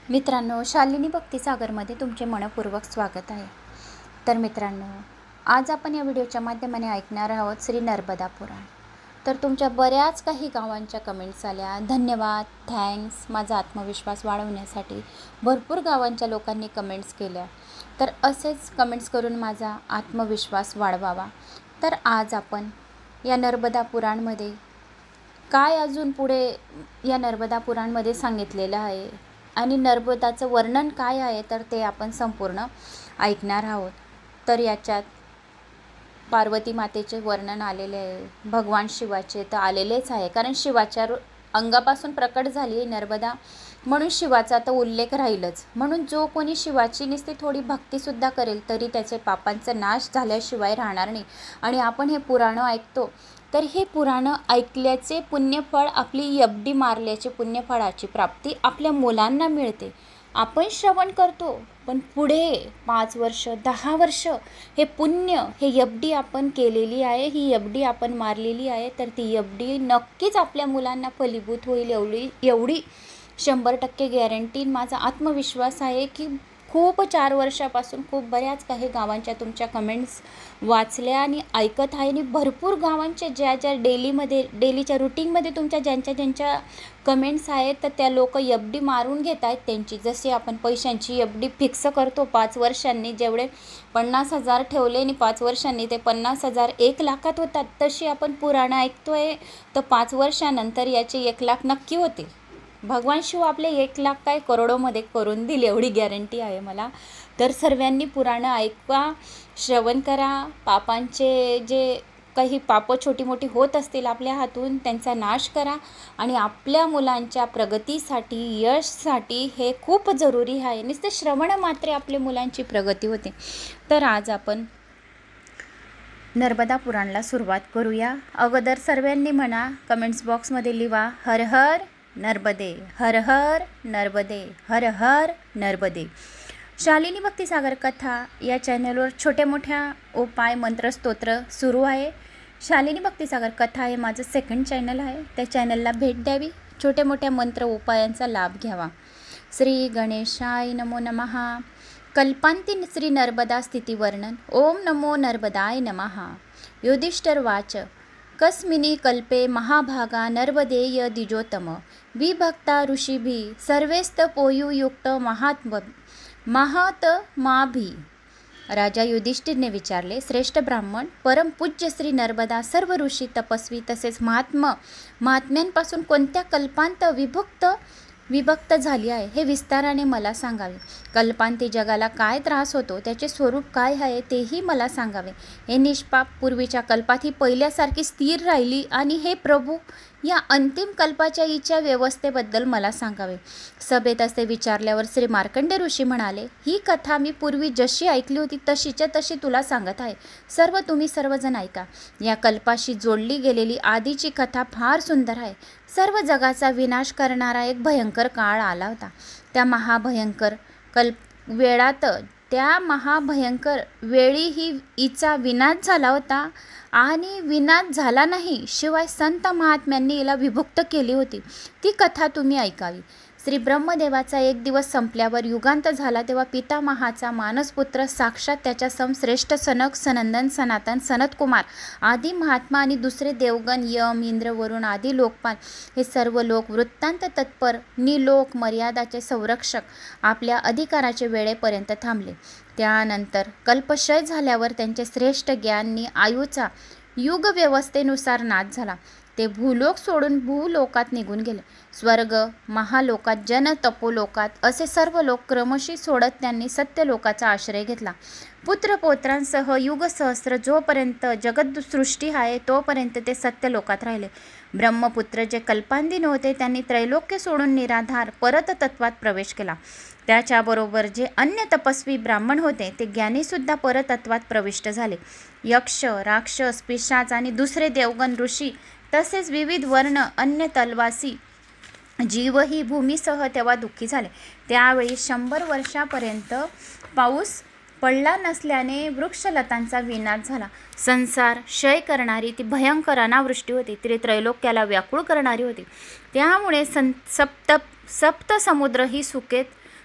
मित्रांनो, शालिनी भक्तिसागरमध्ये तुमचे मनपूर्वक स्वागत आहे। तर मित्रांनो, आज आपण या व्हिडिओच्या माध्यमाने ऐकणार आहोत श्री नर्मदा पुराण। तर तुमच्या बऱ्याच काही गावांच्या कमेंट्स आल्या, धन्यवाद, थँक्स। माझा आत्मविश्वास वाढवण्यासाठी भरपूर गावांच्या लोकांनी कमेंट्स केल्या, तर असेच कमेंट्स करून माझा आत्मविश्वास वाढवावा। तर आज आपण या नर्मदा पुराणमध्ये काय अजून पुढे या नर्मदा पुराणमध्ये सांगितलेलं आहे आणि नर्मदाचं वर्णन काय आहे, तर ते आपण संपूर्ण ऐकणार आहोत। तर याच्यात पार्वती मातेचे वर्णन आलेले आहे, भगवान शिवाचे तर आलेलेच आहे, कारण शिवाच्या अंगापासून प्रकट झाली नर्मदा, म्हणून शिवाचा तर उल्लेख राहीलच। म्हणून जो कोणी शिवाची नुसती थोडी भक्तीसुद्धा करेल तरी त्याचे पापांचा नाश झाल्याशिवाय राहणार नाही। आणि आपण हे पुराणं ऐकतो, तर हे पुराणं ऐकल्याचे पुण्यफळ, आपली एफडी मारल्याचे पुण्यफळाची प्राप्ती आपल्या मुलांना मिळते। आपण श्रवण करतो, पण पुढे 5 वर्ष 10 वर्ष हे पुण्य, हे एफडी आपण केलेली आहे, ही एफडी आपण मारलेली आहे, तर ती एफडी नक्कीच आपल्या मुलांना फलीभूत होईल, एवढी 100% गॅरंटी। माझा आत्मविश्वास आहे की खूप 4 वर्षापासून खूप बऱ्याच काही गावांच्या तुमच्या कमेंट्स वाचल्या आणि ऐकत आहे, आणि भरपूर गावांचे ज्या डेलीच्या रुटीनमध्ये तुमच्या ज्यांच्या कमेंट्स आहेत, तर त्या लोक एफडी मारून घेत आहेत त्यांची। जशी आपण पैशांची एफडी फिक्स करतो 5 वर्षांनी, जेवढे 50,000 ठेवले आणि 5 वर्षांनी ते 50,000 1 लाखात होतात, तशी आपण पुराणं ऐकतोय, तर 5 वर्षानंतर याचे 1 लाख नक्की होतील। भगवान शिव आपले 1 लाख काय करोडोमध्ये करून दिले, एवढी गॅरंटी आहे मला। तर सर्वांनी पुराणं ऐकवा, श्रवण करा, पापांचे जे काही पापं छोटी मोठी होत असतील आपल्या हातून त्यांचा नाश करा, आणि आपल्या मुलांच्या प्रगतीसाठी, यशसाठी हे खूप जरुरी आहे। नुसते श्रवण मात्र आपल्या मुलांची प्रगती होते। तर आज आपण नर्मदा पुराणला सुरुवात करूया। अगोदर सर्वांनी म्हणा, कमेंट्स बॉक्समध्ये लिहा, हर हर नर्मदे, हर हर नर्मदे, हर हर नर्मदे। शालिनी भक्तिसागर कथा या चॅनलवर छोट्या मोठ्या उपाय, मंत्र, स्तोत्र सुरू आहे। शालिनी भक्तिसागर कथा हे माझं 2nd चॅनल आहे, त्या चॅनलला भेट द्यावी, छोट्या मोठ्या मंत्र उपायांचा लाभ घ्यावा। श्री गणेशाय नमो नमः। कल्पांती श्री नर्मदा स्थिती वर्णन। ओम नमो नर्मदाय नमः। युधिष्ठिर्वाच, कस्मिनी कल्पे महाभागा नर्मदेय द्विजोतम विभक्ता ऋषिभिः सर्वैस्तपोयुयुक्त महात्माभिः। राजा युधिष्ठिरने विचारले, श्रेष्ठ ब्राह्मण, परमपूज्य श्री नर्मदा सर्व ऋषी, तपस्वी तसेच महात्म्यांपासून कोणत्या कल्पांत विभक्त झाली आहे, हे विस्ताराने मला सांगावे। कल्पांती जगाला काय त्रास होतो, त्याचे स्वरूप काय आहे तेही मला सांगावे। हे निष्पाप पूर्वीच्या कल्पात ही पहिल्यासारखी स्थिर राहिली, आणि हे प्रभू या अंतिम कल्पाच्या इच्छा व्यवस्थेबद्दल मला सांगावे। सभेत असे विचारल्यावर श्री मार्कंडेय ऋषी म्हणाले, ही कथा मी पूर्वी जशी ऐकली होती तशीच्या तशी तुला सांगत आहे। तुम्ही सर्वजण ऐका। या कल्पाशी जोडली गेलेली आधीची कथा फार सुंदर आहे। सर्व जगाचा विनाश करणारा एक भयंकर काळ आला होता। त्या महाभयंकर वेळी ही हिचा विनाश झाला होता, आणि विनाश झाला नाही, शिवाय संत महात्म्यांनी हिला विभक्त केली होती। ती कथा तुम्ही ऐकावी। श्री ब्रह्मदेवाचा एक दिवस संपल्यावर युगांत झाला, तेव्हा पितामहाचा मानसपुत्र साक्षात त्याच्या श्रेष्ठ सनक, सनंदन, सनातन, सनतकुमार आदी महात्मा आणि दुसरे देवगण, यम, इंद्र, वरुण आदी लोकपाल, हे सर्व लोक वृत्तांत तत्पर, निलोक मर्यादाचे संरक्षक आपल्या अधिकाराचे वेळेपर्यंत थांबले। त्यानंतर कल्पक्षय झाल्यावर त्यांचे श्रेष्ठ ज्ञानी आयुचा युग व्यवस्थेनुसार नाश झाला। ते भूलोक सोडून भूलोकात निघून गेले। स्वर्ग, महालोकात, जन, तपोलोकात असे सर्व लोक क्रमशः सोडत त्यांनी सत्यलोकाचा आश्रय घेतला। पुत्रपौत्रांसह युगसहस्र जोपर्यंत जगदसृष्टी आहे तोपर्यंत ते सत्यलोकात राहिले। ब्रह्मपुत्र जे कल्पांधी होते त्यांनी त्रैलोक्य सोडून निराधार परत तत्वात प्रवेश केला। त्याच्याबरोबर जे अन्य तपस्वी ब्राह्मण होते ते ज्ञानीसुद्धा परतत्वात प्रविष्ट झाले। यक्ष, राक्षस, पिशाच आणि दुसरे देवगण, ऋषी तसेच विविध वर्ण, अन्य तलवासी जीवही भूमीसह तेव्हा दुःखी झाले। त्यावेळी 100 वर्षापर्यंत पाऊस पडला नसल्याने वृक्षलतांचा विनाश झाला। संसार क्षय करणारी ती भयंकर अनावृष्टी होती, ती त्रैलोक्याला व्याकुळ करणारी होती। त्यामुळे सप्त समुद्र ही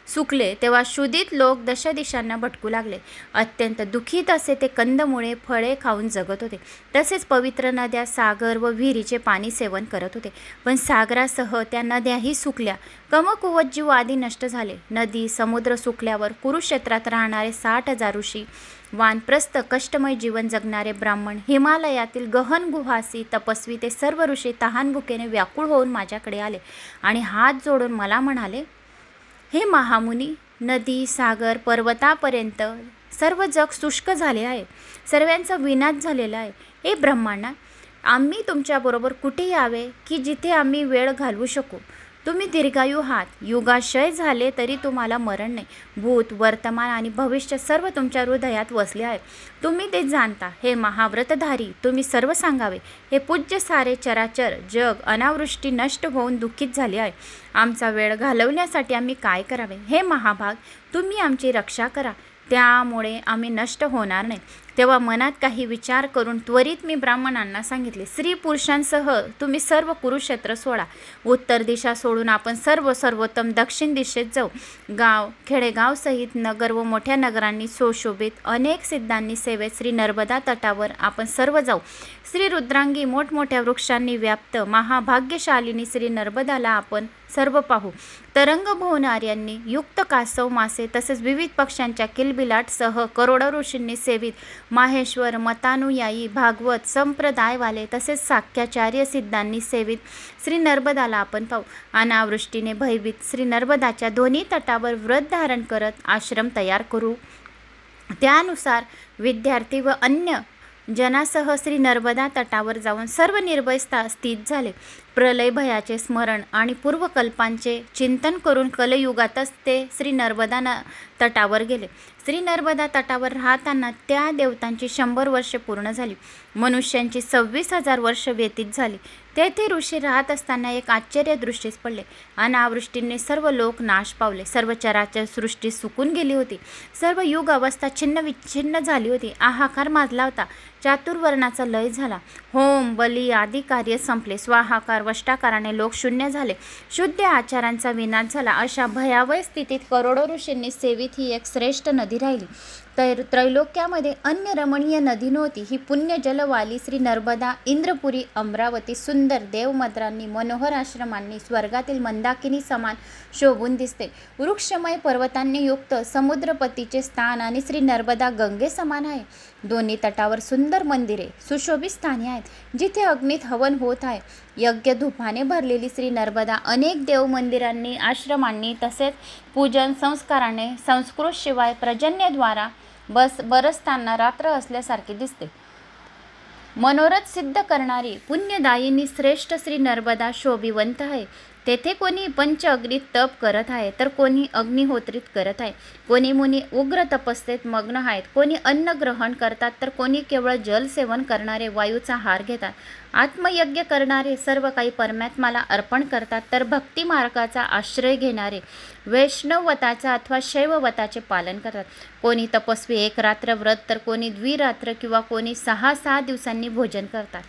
सुकले तेव्हा क्षुधित लोक दशदिशांना भटकू लागले. अत्यंत दुःखीत असे ते कंदमुळे फळे खाऊन जगत होते. तसेच पवित्र नद्या, सागर व विहिरीचे पाणी सेवन करत होते. पण सागरासह त्या नद्याही सुकल्या. कमकुवत जीव आदी नष्ट झाले. नदी, समुद्र सुकल्यावर कुरुक्षेत्रात राहणारे 60,000 ऋषी, वानप्रस्थ कष्टमय जीवन जगणारे ब्राह्मण, हिमालयातील गहन गुहासी तपस्वी, ते सर्व ऋषी तहानभुकेने व्याकुळ होऊन माझ्याकडे आले आणि हात जोडून मला म्हणाले, हे महामुनी, नदी, सागर, पर्वतापर्यंत सर्व जग शुष्क झाले आहे. सर्वांचा विनाश झालेला आहे. हे ब्रह्मांना, आम्ही तुमच्याबरोबर कुठे यावे की जिथे आम्ही वेळ घालवू शकू? तुम्ही दीर्घायू आहात. युगाशय झाले तरी तुम्हाला मरण नाही. भूत, वर्तमान आणि भविष्य सर्व तुमच्या हृदयात वसले आहे. तुम्ही ते जाणता. हे महाव्रतधारी, तुम्ही सर्व सांगावे. हे पूज्य सारे चराचर जग अनावृष्टी नष्ट होऊन दुःखित झाले आहे. आमचा वेळ घालवण्यासाठी आम्ही काय करावे? हे महाभाग, तुम्ही आमची रक्षा करा, त्यामुळे आम्ही नष्ट होणार नाही. तेव्हा मनात काही विचार करून त्वरित मी ब्राह्मणांना सांगितले, स्त्री पुरुषांसह तुम्ही सर्व कुरुक्षेत्र सोडा. उत्तर दिशा सोडून आपण सर्वोत्तम दक्षिण दिशेत जाऊ. गाव, खेडेगाव सहित नगर व मोठ्या नगरांनी सुशोभित अनेक सिद्धांनी सेवेत श्री नर्मदा तटावर आपण सर्व जाऊ. श्री रुद्रांगी मोठमोठ्या वृक्षांनी व्याप्त महाभाग्यशालिनी श्री नर्मदाला आपण सर्व पाहू. तरंग भोवणाऱ्यांनी युक्त कासव, मासे तसेच विविध पक्ष्यांच्या किलबिलाटसह करोडो ऋषींनी सेवित माहेश्वर, मतानुयायी, भागवत संप्रदायवाले तसेच साख्याचार्य सिद्धांनी सेवित श्री नर्मदाला आपण पाहू. अनावृष्टीने भयभीत श्री नर्मदाच्या दोन्ही तटावर व्रत धारण करत आश्रम तयार करू. त्यानुसार विद्यार्थी व अन्य जनासह श्री नर्मदा तटावर जाऊन सर्व निर्भय स्थित झाले. प्रलय भयाचे स्मरण आणि पूर्वकल्पांचे चिंतन करून कलयुगातच ते श्री नर्मदा तटावर गेले. श्री नर्मदा तटावर राहताना त्या देवतांची 100 वर्षे पूर्ण झाली. मनुष्यांची 26,000 वर्ष व्यतीत झाली. तेथे ऋषी राहत असताना एक आश्चर्य दृष्टीस पडले. अनावृष्टीने सर्व लोक नाश पावले. सर्व चराचर सृष्टी सुकून गेली होती. सर्व युग अवस्था छिन्न झाली होती. आहाकार माजला होता. चातुर्वर्णाचा लय झाला. होम, बली आदी कार्य संपले. स्वाहाकार, वष्टाकाराने लोक शून्य झाले. शुद्ध आचारांचा विनाश झाला. अशा भयावह स्थितीत करोडो ऋषींनी सेवित ही एक श्रेष्ठ नदी राहिली. त्रैलोक्यामध्ये अन्य रमणीय नदी नव्हती. ही पुण्य जलवाली श्री नर्मदा इंद्रपुरी, अमरावती सुंदर देवमद्रांनी, मनोहर आश्रमांनी, स्वर्गातील मंदाकिनी समान शोभून दिसते. वृक्षमय पर्वतांनी युक्त समुद्रपतीचे स्थान आणि श्री नर्मदा गंगे समान आहे. दोन्ही तटावर सुंदर मंदिरे, सुशोभित स्थाने आहेत, जिथे अग्नीत हवन होत आहे. यज्ञ धूपाने भरलेली श्री नर्मदा अनेक देवमंदिरांनी, आश्रमांनी तसेच पूजन संस्काराने संस्कृत शिवाय पर्जन्यद्वारा बरसताना रात्र असल्यासारखे दिसते. मनोरथ सिद्ध करणारी पुण्यदायिनी श्रेष्ठ श्री नर्मदा शोभिवंत आहे. तेथे कोणी पंच अग्नीत तप करत आहे, तर कोणी अग्निहोत्रीत करत आहे. कोणी मुनी उग्र तपस्येत मग्न आहेत. कोणी अन्न ग्रहण करतात, तर कोणी केवळ जल सेवन करणारे वायूचा हार घेतात. आत्मयज्ञ करणारे सर्व काही परमात्म्याला अर्पण करतात, तर भक्ती मार्गाचा आश्रय घेणारे वैष्णववताचा अथवा शैववताचे पालन करतात. कोणी तपस्वी एक रात्र व्रत, तर कोणी द्विरात्र किंवा कोणी 6 दिवसांनी भोजन करतात.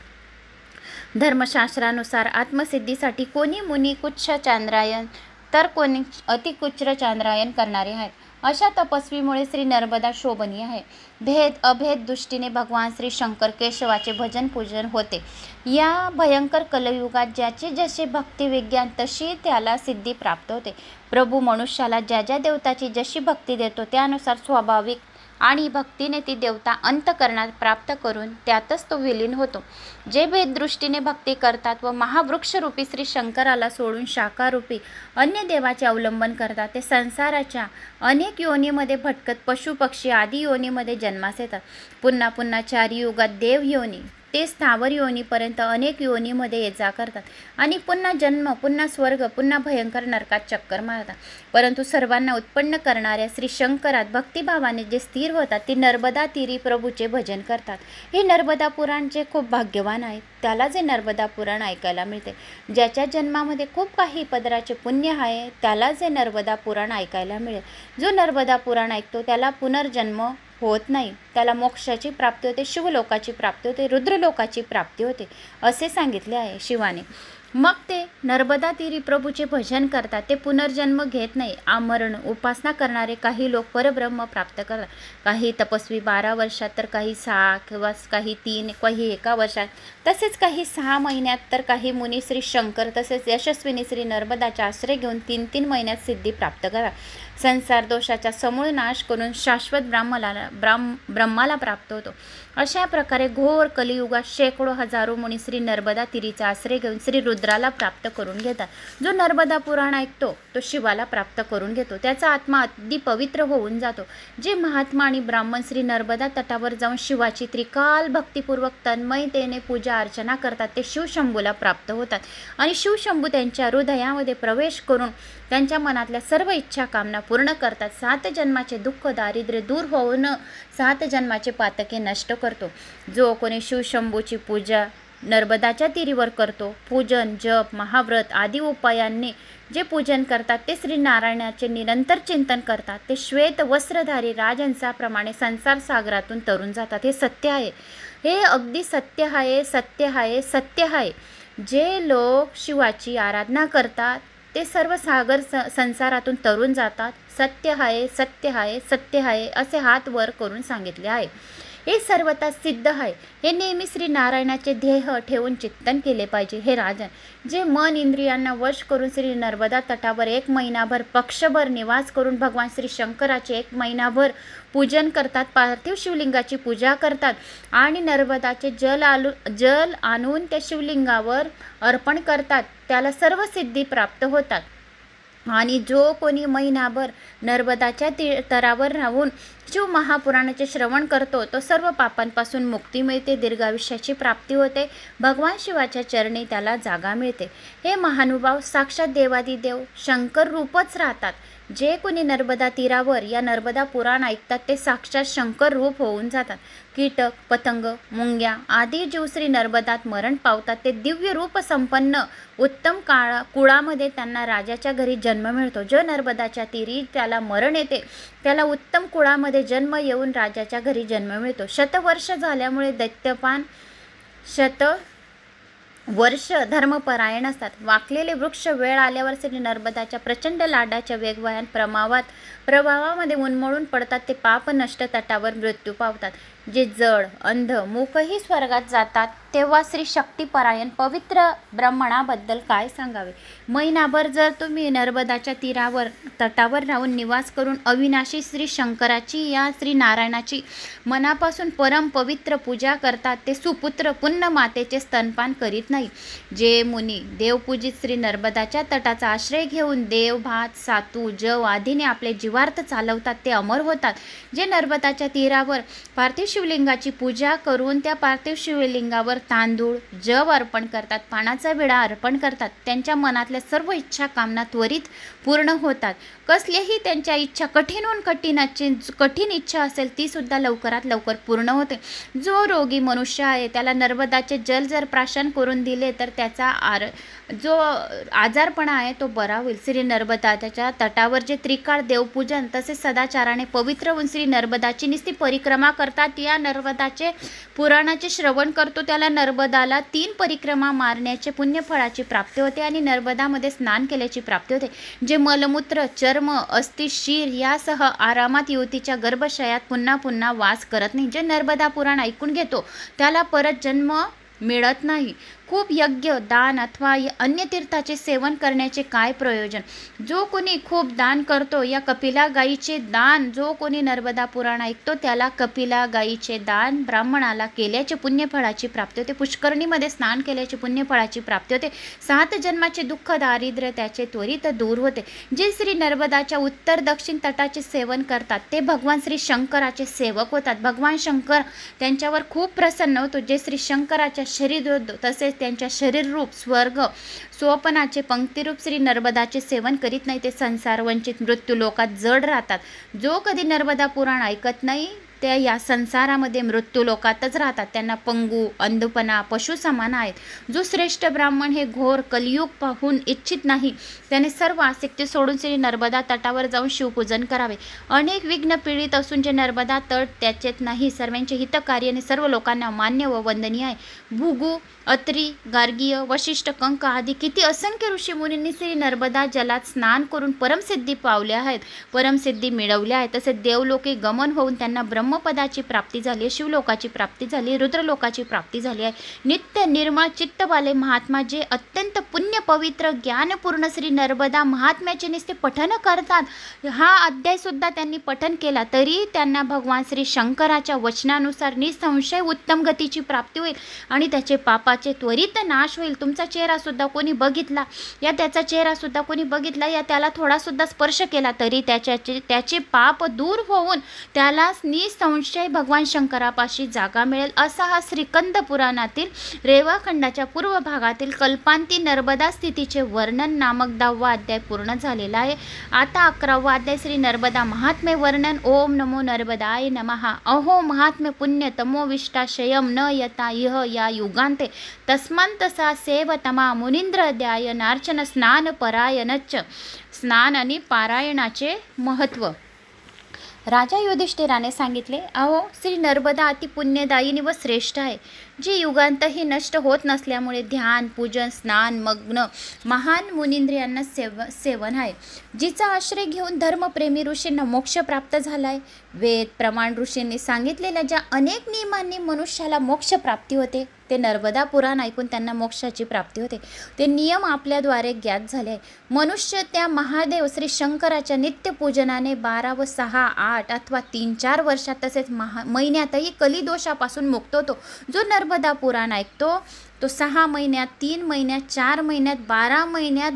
धर्मशास्त्रानुसार आत्मसिद्धीसाठी कोणी मुनी कुच्छ चांद्रायन, तर कोणी अतिकुच्छ चांद्रायन करणारे आहेत. अशा तपस्वीमुळे श्री नर्मदा शोभनीय आहे. भेद अभेद दृष्टीने भगवान श्री शंकर केशवाचे भजन पूजन होते. या भयंकर कलयुगात ज्याची जशी भक्ती विज्ञान तशी त्याला सिद्धी प्राप्त होते. प्रभू मनुष्याला ज्या ज्या देवताची जशी भक्ती देतो त्यानुसार स्वाभाविक आणि भक्तीने ती देवता अंतःकरणात प्राप्त करून त्यातच तो विलीन होतो. जे भेददृष्टीने भक्ती करतात व महावृक्षरूपी श्री शंकराला सोडून शाखारूपी अन्य देवाचे अवलंबन करतात, ते संसाराच्या अनेक योनीमध्ये भटकत पशुपक्षी आदी योनीमध्ये जन्मास येतात. पुन्हा पुन्हा 4 युगात देव योनी ते स्थावर योनीपर्यंत अनेक योनीमध्ये ये जा करतात आणि पुन्हा जन्म, पुन्हा स्वर्ग, पुन्हा भयंकर नरकात चक्कर मारतात. परंतु सर्वांना उत्पन्न करणाऱ्या श्री शंकरात भक्तिभावाने जे स्थिर होतात ते नर्मदा तीरी प्रभूचे भजन करतात. हे नर्मदा पुराण जे खूप भाग्यवान आहेत त्याला जे नर्मदा पुराण ऐकायला मिळते. ज्याच्या जन्मामध्ये खूप काही पदराचे पुण्य आहे त्याला जे नर्मदा पुराण ऐकायला मिळेल. जो नर्मदा पुराण ऐकतो त्याला पुनर्जन्म होत नाही, त्याला मोक्षाची प्राप्ती होते, शिवलोकाची प्राप्ती होते, रुद्रलोकाची प्राप्ती होते असे सांगितले आहे शिवाने. मग ते नर्मदा तीरी प्रभूचे भजन करतात, ते पुनर्जन्म घेत नाही. आमरण उपासना करणारे काही लोक परब्रह्म प्राप्त करतात. काही तपस्वी 12 वर्षात, तर काही 6 किंवा काही 3, काही 1 वर्षात, तसेच काही 6 महिन्यात, तर काही मुनी श्री शंकर तसेच यशस्विनी श्री नर्मदाचा आश्रय घेऊन 3-3 महिन्यात सिद्धी प्राप्त करतात. संसार दोषाचा समूळ नाश करून शाश्वत ब्रह्माला प्राप्त होतो. अशा प्रकारे घोर कलियुगात शेकडो हजारो मुनी श्री नर्मदा तीरीचा आश्रय घेऊन श्री रुद्राला प्राप्त करून घेतात. जो नर्मदा पुराण ऐकतो तो शिवाला प्राप्त करून घेतो. त्याचा आत्मा अगदी पवित्र होऊन जातो. जे महात्मा आणि ब्राह्मण श्री नर्मदा तटावर जाऊन शिवाची त्रिकाल भक्तिपूर्वक तन्मयतेने पूजा अर्चना करतात, ते शिवशंभूला प्राप्त होतात. आणि शिवशंभू त्यांच्या हृदयामध्ये प्रवेश करून त्यांच्या मनातल्या सर्व इच्छा कामना पूर्ण करतात. 7 जन्माचे दुःख दारिद्र्य दूर होऊन 7 जन्माचे पातके नष्ट करतो. जो कोणी शिवशंभूची पूजा नर्मदाच्या तीरीवर करतो, पूजन जप महाव्रत आदी उपायांनी जे पूजन करतात, ते श्री नारायणाचे निरंतर चिंतन करतात, ते श्वेत वस्त्रधारी राजहंसाप्रमाणे संसार सागरातून तरून जातात. हे सत्य आहे, हे अगदी सत्य आहे, सत्य आहे, सत्य आहे. जे लोक शिवाची आराधना करतात ते सर्व सागर संसारातून तरून जातात. सत्य आहे, सत्य आहे, सत्य आहे असे हात वर करून सांगितले आहे. हे सर्वथा सिद्ध आहे. हे नेहमी श्री नारायणाचे ध्येय ठेवून चिंतन केले पाहिजे. हे राजन, जे मन इंद्रियांना वश करून श्री नर्मदा तटावर 1 महिनाभर पक्षभर निवास करून भगवान श्री शंकराचे 1 महिनाभर पूजन करतात, पार्थिव शिवलिंगाची पूजा करतात आणि नर्मदाचे जल आणून त्या शिवलिंगावर अर्पण करतात, त्याला सर्व सिद्धी प्राप्त होतात. आणि जो कोणी महिनाभर नर्मदाच्या तरावर राहून शिव महापुराणाचे श्रवण करतो, तो सर्व पापांपासून मुक्ती मिळते, दीर्घायुष्याची प्राप्ती होते, भगवान शिवाच्या चरणी त्याला जागा मिळते. हे महानुभाव साक्षात देवादिदेव शंकर रूपच राहतात. जे कोणी नर्मदा तीरावर या नर्मदा पुराण ऐकतात ते साक्षात शंकर रूप होऊन जातात. कीटक पतंग मुंग्या आदी जीव श्री नर्मदात मरण पावतात. ते दिव्य रूप संपन्न उत्तम कुळामध्ये त्यांना राजाच्या घरी जन्म मिळतो. जो नर्मदाच्या तीरी त्याला मरण येते, त्याला उत्तम कुळामध्ये जन्म येऊन राजाच्या घरी जन्म मिळतो. शतवर्ष झाल्यामुळे दैत्यपान वर्ष धर्मपरायण असतात. वाकलेले वृक्ष वेळ आल्यावर श्री नर्मदाच्या प्रचंड लाडाच्या वेगवान प्रभावामध्ये उन्मळून पडतात. ते पाप नष्ट तटावर मृत्यू पावतात. जे जड अंध मूकही स्वर्गात जातात, तेव्हा श्री शक्तिपरायण पवित्र ब्राह्मणाबद्दल काय सांगावे. महिनाभर जर तुम्ही नर्मदाच्या तटावर राहून निवास करून अविनाशी श्री शंकराची या श्री नारायणाची मनापासून परम पवित्र पूजा करतात, ते सुपुत्र पुण्य मातेचे स्तनपान करीत नाही. जे मुनी देवपूजित श्री नर्मदाच्या तटाचा आश्रय घेऊन देव भात सातू जव आदीने आपले जीवार्थ चालवतात, ते अमर होतात. जे नर्मदाच्या तीरावर पार्थिव शिवलिंगाची पूजा करून त्या पार्थिव शिवलिंगावर तांदूळ जव अर्पण करतात, पानाचा विडा अर्पण करतात, त्यांच्या मनातल्या सर्व इच्छा कामना त्वरित पूर्ण होतात. कसलीही त्यांच्या इच्छा कठीण इच्छा असेल ती सुद्धा लवकरात लवकर पूर्ण होते. जो रोगी मनुष्य आहे त्याला नर्मदाचे जल जर प्राशन करून दिले तर त्याचा जो आजारपणा आहे तो बरा होईल. श्री नर्मदाच्या तटावर जे त्रिकाळ देवपूजन तसेच सदाचाराने पवित्र होऊन श्री नर्मदाची निस्ती परिक्रमा करतात, या नर्मदाचे पुराणाचे श्रवण करतो, त्याला नर्मदाला 3 परिक्रमा मारण्याचे पुण्यफळाची प्राप्ती होते आणि नर्मदामध्ये स्नान केल्याची प्राप्ती होते. जे मलमूत्र चर्म अस्थि शीर यासह आरामात युवतीच्या गर्भशयात पुन्हा पुन्हा वास करत नाही. जे नर्मदा पुराण ऐकून घेतो त्याला परत जन्म मिळत नाही. खूप यज्ञ दान अथवा अन्य तीर्थाचे सेवन करण्याचे काय प्रयोजन. जो कोणी खूप दान करतो, या कपिला गायीचे दान जो कोणी नर्मदा पुराण ऐकतो त्याला कपिला गायीचे दान ब्राह्मणाला केल्याचे पुण्यफळाची प्राप्ती होते. पुष्करणीमध्ये स्नान केल्याचे पुण्यफळाची प्राप्ती होते. 7 जन्माचे दुःख दारिद्र्य त्याचे त्वरित दूर होते. जे श्री नर्मदाच्या उत्तर दक्षिण तटाचे सेवन करतात ते भगवान श्री शंकराचे सेवक होतात. भगवान शंकर त्यांच्यावर खूप प्रसन्न होतो. जे श्री शंकराच्या शरीर तसेच त्यांच्या शरीररूप स्वर्ग स्वपनाचे पंक्तिरूप श्री नर्मदाचे सेवन करीत नाही, ते संसार वंचित मृत्यू लोकात जड राहतात. जो कधी नर्मदा पुराण ऐकत नाही त्या या संसारामध्ये मृत्यू लोकातच राहतात. त्यांना पंगू, अंधपणा, पशु समान आहेत. जो श्रेष्ठ ब्राह्मण हे घोर कलियुग पाहून इच्छित नाही त्याने सर्व आसक्ती सोडून श्री नर्मदा तटावर जाऊन शिवपूजन करावे. अनेक विघ्न पीडित असून जे नर्मदा तट त्याचेत नाही, सर्वांचे हितकारी आणि सर्व लोकांना मान्य व वंदनीय आहे. भृगु, अत्री, गार्गीय, वशिष्ठ, कंक आदी किती असंख्य ऋषीमुनींनी श्री नर्मदा जलात स्नान करून परमसिद्धी पावल्या आहेत, परमसिद्धी मिळवल्या आहेत. तसेच देवलोके गमन होऊन त्यांना ब्रह्मपदाची प्राप्ती झाली, शिवलोकाची प्राप्ती झाली, रुद्रलोकाची प्राप्ती झाली आहे. नित्य निर्मळ चित्तवाले महात्मा जे अत्यंत पुण्य पवित्र ज्ञानपूर्ण श्री नर्मदा महात्म्याचे नुसते पठन करतात. हा अध्याय सुद्धा त्यांनी पठन केला तरी त्यांना भगवान श्री शंकराच्या वचनानुसार निसंशय उत्तम गतीची प्राप्ती होईल आणि त्याचे पापाचे त्वरित नाश होईल. तुमचा चेहरा सुद्धा कोणी बघितला या त्याचा चेहरा सुद्धा कोणी बघितला या त्याला थोडा सुद्धा स्पर्श केला तरी त्याचे पाप दूर होऊन त्याला निसंशय भगवान शंकरापाशी जागा मिळेल. असा हा श्रीकंद पुराणातील रेवाखंडाच्या पूर्व भागातील कल्पांती नर्मदा स्थितीचे वर्णन नामक 10वा अध्याय पूर्ण झालेला आहे. आता 11वा अध्याय श्री नर्मदा महात्म्य वर्णन. ओम नमो नर्मदाय नमः. अहो महात्म्य पुण्य तमोविष्टाशयम न यता इह या युगांते तस्मान्तसा सेवतमा मुनींद्र ध्यायनार्चन स्नान परायणच. स्नान आणि पारायणाचे महत्त्व. राजा युधिष्ठिराने सांगितले, अहो श्री नर्मदा अति पुण्यदायिनी व श्रेष्ठ आहे, जी युगांतही नष्ट होत नसल्यामुळे ध्यान, पूजन, स्नान मग्न महान मुनींद्रियांना सेवन आहे. जिचा आश्रय घेऊन धर्मप्रेमी ऋषींना मोक्ष प्राप्त झालाय. वेद प्रमाण ऋषींनी सांगितलेल्या ज्या अनेक नियमांनी मनुष्याला मोक्ष प्राप्ती होते ते नर्मदा पुराण ऐकून त्यांना मोक्षाची प्राप्ती होते. ते नियम आपल्याद्वारे ज्ञात झाले. मनुष्य त्या महादेव श्री शंकराच्या नित्यपूजनाने 12 व 6, 8 अथवा 3-4 वर्षात तसेच महिन्यातही कलिदोषापासून मुक्त होतो. जो नर्मदा पुराण ऐकतो तो 6 महिन्यात, 3 महिन्यात, 4 महिन्यात, 12 महिन्यात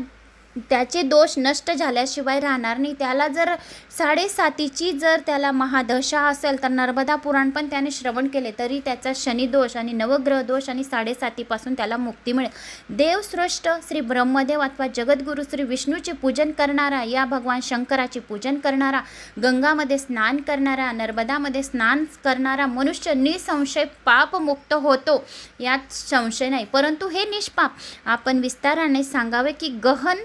त्याचे दोष नष्ट झाल्याशिवाय राहणार नाही. त्याला जर 7.5ची जर त्याला महादशा असेल तर नर्मदा पुराण पण त्याने श्रवण केले तरी त्याचा शनिदोष आणि नवग्रह दोष आणि 7.5पासून त्याला मुक्ती मिळेल. देवश्रेष्ठ श्री ब्रह्मदेव अथवा जगद्गुरु श्री विष्णूचे पूजन करणारा, या भगवान शंकराचे पूजन करणारा, गंगामध्ये स्नान करणारा, नर्मदामध्ये स्नान करणारा मनुष्य निसंशय पापमुक्त होतो, यात संशय नाही. परंतु हे निष्पाप आपण विस्ताराने सांगावे की गहन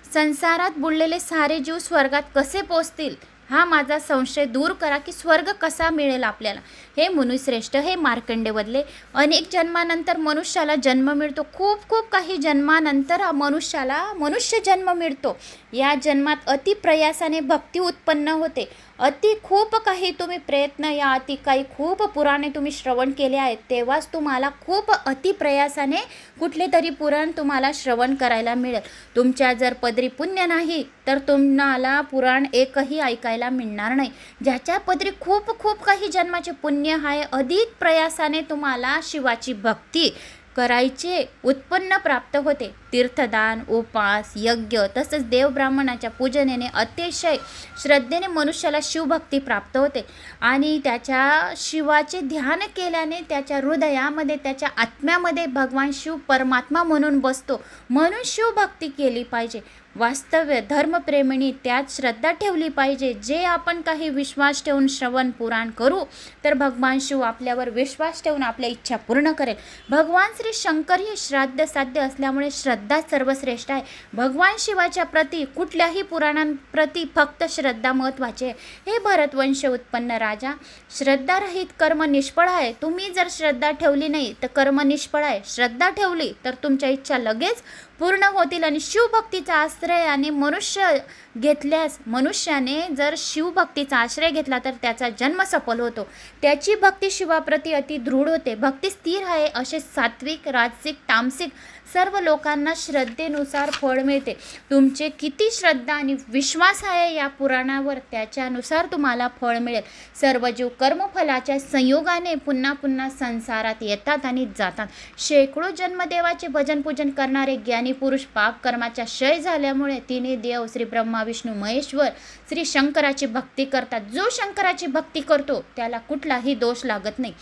संसारात बुडलेले सारे जीव स्वर्गात कसे पोचतील हा माझा संशय दूर करा की स्वर्ग कसा मिळेल आपल्याला. हे मुनिश्रेष्ठ, हे मार्कंडे बदले, अनेक जन्मानंतर मनुष्याला जन्म मिळतो. खूप काही जन्मानंतर मनुष्याला मनुष्य जन्म मिळतो. या जन्मात अति प्रयासाने भक्ती उत्पन्न होते. खूप काही तुम्ही प्रयत्न या काही खूप पुराणे तुम्ही श्रवण केले आहेत तेव्हाच तुम्हाला खूप प्रयासाने कुठले तरी पुराण तुम्हाला श्रवण करायला मिळेल. तुमच्या जर पदरी पुण्य नाही तर तुम्हाला पुराण एकही ऐकायला मिळणार नाही. ज्याच्या पदरी खूप काही जन्माचे पुण्य आहे, अधिक प्रयासाने तुम्हाला शिवाची भक्ती करायचे उत्पन्न प्राप्त होते. तीर्थदान, उपास, यज्ञ तसेच देव ब्राह्मणाच्या पूजनेने अतिशय श्रद्धेने मनुष्याला शिवभक्ती प्राप्त होते आणि त्याच्या शिवाचे ध्यान केल्याने त्याच्या हृदयामध्ये, त्याच्या आत्म्यामध्ये भगवान शिव परमात्मा म्हणून बसतो. म्हणून शिवभक्ती केली पाहिजे. वास्तव्य धर्मप्रेमींनी त्यात श्रद्धा ठेवली पाहिजे. जे आपण काही विश्वास ठेवून श्रवण पुराण करू तर भगवान शिव आपल्यावर विश्वास ठेवून आपल्या इच्छा पूर्ण करेल. भगवान श्री शंकर हे श्राद्ध साध्य असल्यामुळे श्रद्धा सर्वश्रेष्ठ आहे. भगवान शिवाच्या प्रती कुठल्याही पुराणांप्रती फक्त श्रद्धा महत्त्वाची आहे. हे भरतवंश उत्पन्न राजा, श्रद्धारहित कर्म निष्फळ आहे. तुम्ही जर श्रद्धा ठेवली नाही तर कर्म निष्फळ आहे. श्रद्धा ठेवली तर तुमच्या इच्छा लगेच पूर्ण होतील आणि शिवभक्तीचा आश्रयाने मनुष्याने जर शिवभक्तीचा आश्रय घेतला तर त्याचा जन्म सफल होतो. त्याची भक्ती शिवाप्रती अति दृढ होते. भक्ती स्थिर आहे असे सात्विक, राजसिक, तामसिक सर्व लोकांना श्रद्धेनुसार फळ मिळते. तुमचे किती श्रद्धा आणि विश्वास आहे या पुराणावर त्याच्यानुसार तुम्हाला फळ मिळेल. सर्व जीव कर्मफलाच्या संयोगाने पुन्हा संसारात येतात आणि जातात. शेकडो जन्मदेवाचे भजन पूजन करणारे ज्ञानी पुरुष पाप कर्माचा क्षय झाल्यामुळे तिने देव श्री ब्रह्मा, विष्णू, महेश्वर श्री शंकराची भक्ती करतात. जो शंकराची भक्ती करतो त्याला कुठलाही दोष लागत नाही.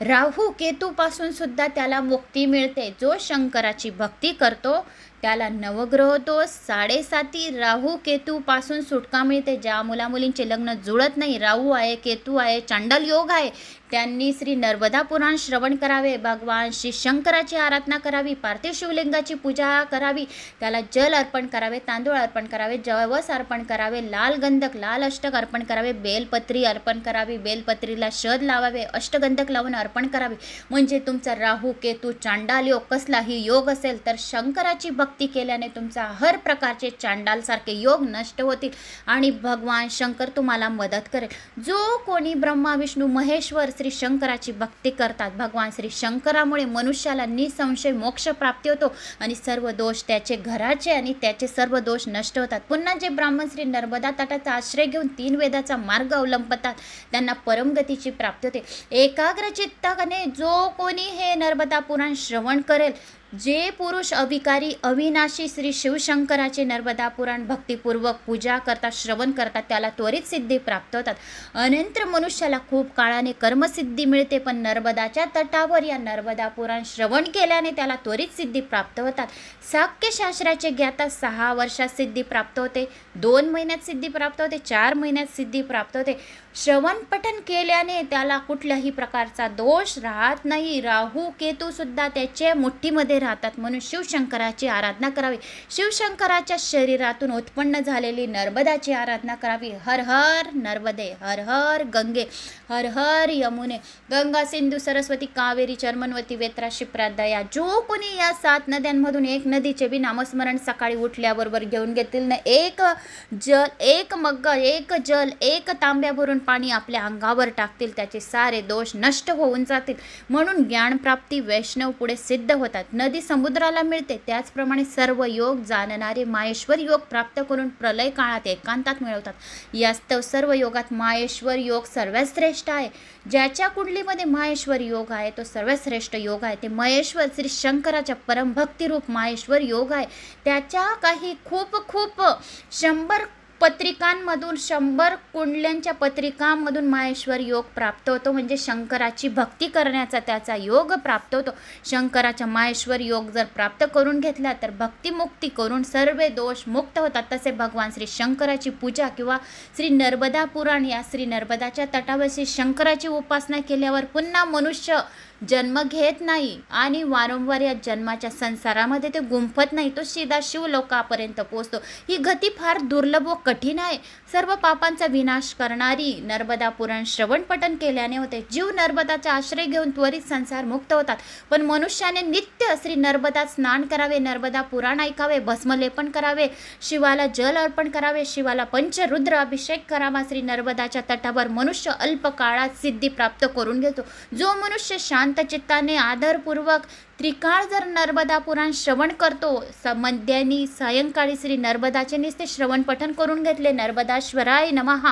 राहू केतूपासून सुद्धा त्याला मुक्ती मिळते. जो शंकराची भक्ती करतो त्याला नवग्रह दोष, 7.5 राहू केतू पासून सुटका मिळते. ज्या मुलामुलींचे लग्न जुळत नाही, राहू आहे, केतू आहे, चांडल योग आहे, त्यांनी श्री नर्मदा पुराण श्रवण करावे. भगवान श्री शंकराची आराधना करावी, पार्थिव शिवलिंगाची पूजा करावी, त्याला जल अर्पण करावे, तांदूळ अर्पण करावे, जवस अर्पण करावे, लाल गंधक, लाल अष्टक अर्पण करावे, बेलपत्री अर्पण करावी, बेलपत्रीला शध लावावे, अष्टगंधक लावून अर्पण करावे. म्हणजे तुमचा राहू केतू चांडाल योग कसलाही योग असेल तर शंकराची भक्ती केल्याने तुमचा हर प्रकारचे चांडालसारखे योग नष्ट होतील आणि भगवान शंकर तुम्हाला मदत करेल. जो कोणी ब्रह्मा विष्णू महेश्वर श्री शंकराची भक्ती करतात, भगवान श्री शंकरामुळे मनुष्याला निसंशय मोक्ष प्राप्ती होतो आणि सर्व दोष त्याचे घराचे आणि त्याचे सर्व दोष नष्ट होतात. पुन्हा जे ब्राह्मण श्री नर्मदा तटाचा आश्रय घेऊन 3 वेदाचा मार्ग अवलंबतात त्यांना परमगतीची प्राप्ती होते. एकाग्र चित्ताने जो कोणी हे नर्मदा पुराण श्रवण करेल, जे पुरुष अविकारी अविनाशी श्री शिवशंकराचे नर्मदा पुराण भक्तिपूर्वक पूजा करतात, श्रवण करतात, त्याला त्वरित सिद्धी प्राप्त होतात. अनंतर मनुष्याला खूप काळाने कर्मसिद्धी मिळते, पण नर्मदाच्या तटावर या नर्मदा पुराण श्रवण केल्याने त्याला त्वरित सिद्धी प्राप्त होतात. शास्त्राचे ज्ञाता 6 वर्षात सिद्धी प्राप्त होते, 2 महिन्यात सिद्धी प्राप्त होते, 4 महिन्यात सिद्धी प्राप्त होते. श्रवण पठन केल्याने त्याला कुठल्याही प्रकारचा दोष राहत नाही. राहू केतू सुद्धा त्याच्या मुठ्ठीमध्ये राहतात. म्हणून शिवशंकराची आराधना करावी. शिवशंकराच्या शरीरातून उत्पन्न झालेली नर्मदाची आराधना करावी. हर हर नर्मदे, हर हर गंगे, हर हर यमुने, गंगा सिंधू सरस्वती कावेरी चर्मणवती वेत्रा शिप्रा दया. जो कोणी या 7 नद्यांमधून एक नदीचे बी नामस्मरण सकाळी उठल्याबरोबर घेऊन घेतील ना, एक जल, एक मग्ग, एक जल, एक तांब्या भरून पाणी आपल्या अंगावर टाकतील, त्याचे सारे दोष नष्ट होऊन जातील. म्हणून ज्ञानप्राप्ती वैष्णव पुढे सिद्ध होतात. नदी समुद्राला मिळते त्याचप्रमाणे सर्व योग जाणणारे माहेश्वर योग प्राप्त करून प्रलय काळात एकांतात मिळवतात. यास्तव सर्व योगात माहेश्वर योग सर्वात श्रेष्ठ आहे. ज्याच्या कुंडलीमध्ये माहेश्वर योग आहे तो सर्वात श्रेष्ठ योग आहे. ते महेश्वर श्री शंकराच्या परमभक्तिरूप माहेश्वर योग आहे. त्याच्या काही खूप 100 पत्रिकांमधून, 100 कुंडल्यांच्या पत्रिकांमधून माहेश्वर योग प्राप्त होतो. म्हणजे शंकराची भक्ती करण्याचा त्याचा योग प्राप्त होतो. शंकराचा माहेश्वर योग जर प्राप्त करून घेतला तर भक्तिमुक्ती करून सर्व दोष मुक्त होतात. तसे भगवान श्री शंकराची पूजा किंवा श्री नर्मदा पुराण या श्री नर्मदाच्या तटावर श्री शंकराची उपासना केल्यावर पुन्हा मनुष्य जन्म घेत नाही आणि वारंवार या जन्माच्या संसारामध्ये ते गुंफत नाही, तो सीधा शिवलोकापर्यंत पोहोचतो. ही गती फार दुर्लभ व कठीण आहे. सर्व पापांचा विनाश करणारी नर्मदा पुराण श्रवण पठन केल्याने होते. जीव नर्मदाचा आश्रय घेऊन त्वरित संसार मुक्त होतात. पण मनुष्याने नित्य श्री नर्मदात स्नान करावे, नर्मदा पुराण ऐकावे, भस्मलेपन करावे, शिवाला जल अर्पण करावे, शिवाला पंचरुद्र अभिषेक करावा. श्री नर्मदाच्या तटावर मनुष्य अल्प काळात सिद्धी प्राप्त करून घेतो. जो मनुष्य शांत चित्ताने आदरपूर्वक त्रिकाळ जर नर्मदा पुराण श्रवण करतो, मध्यानी सायंकाळी श्री नर्मदाचे निस्ते श्रवण पठन करून घेतले, नर्मदाश्वराय नमः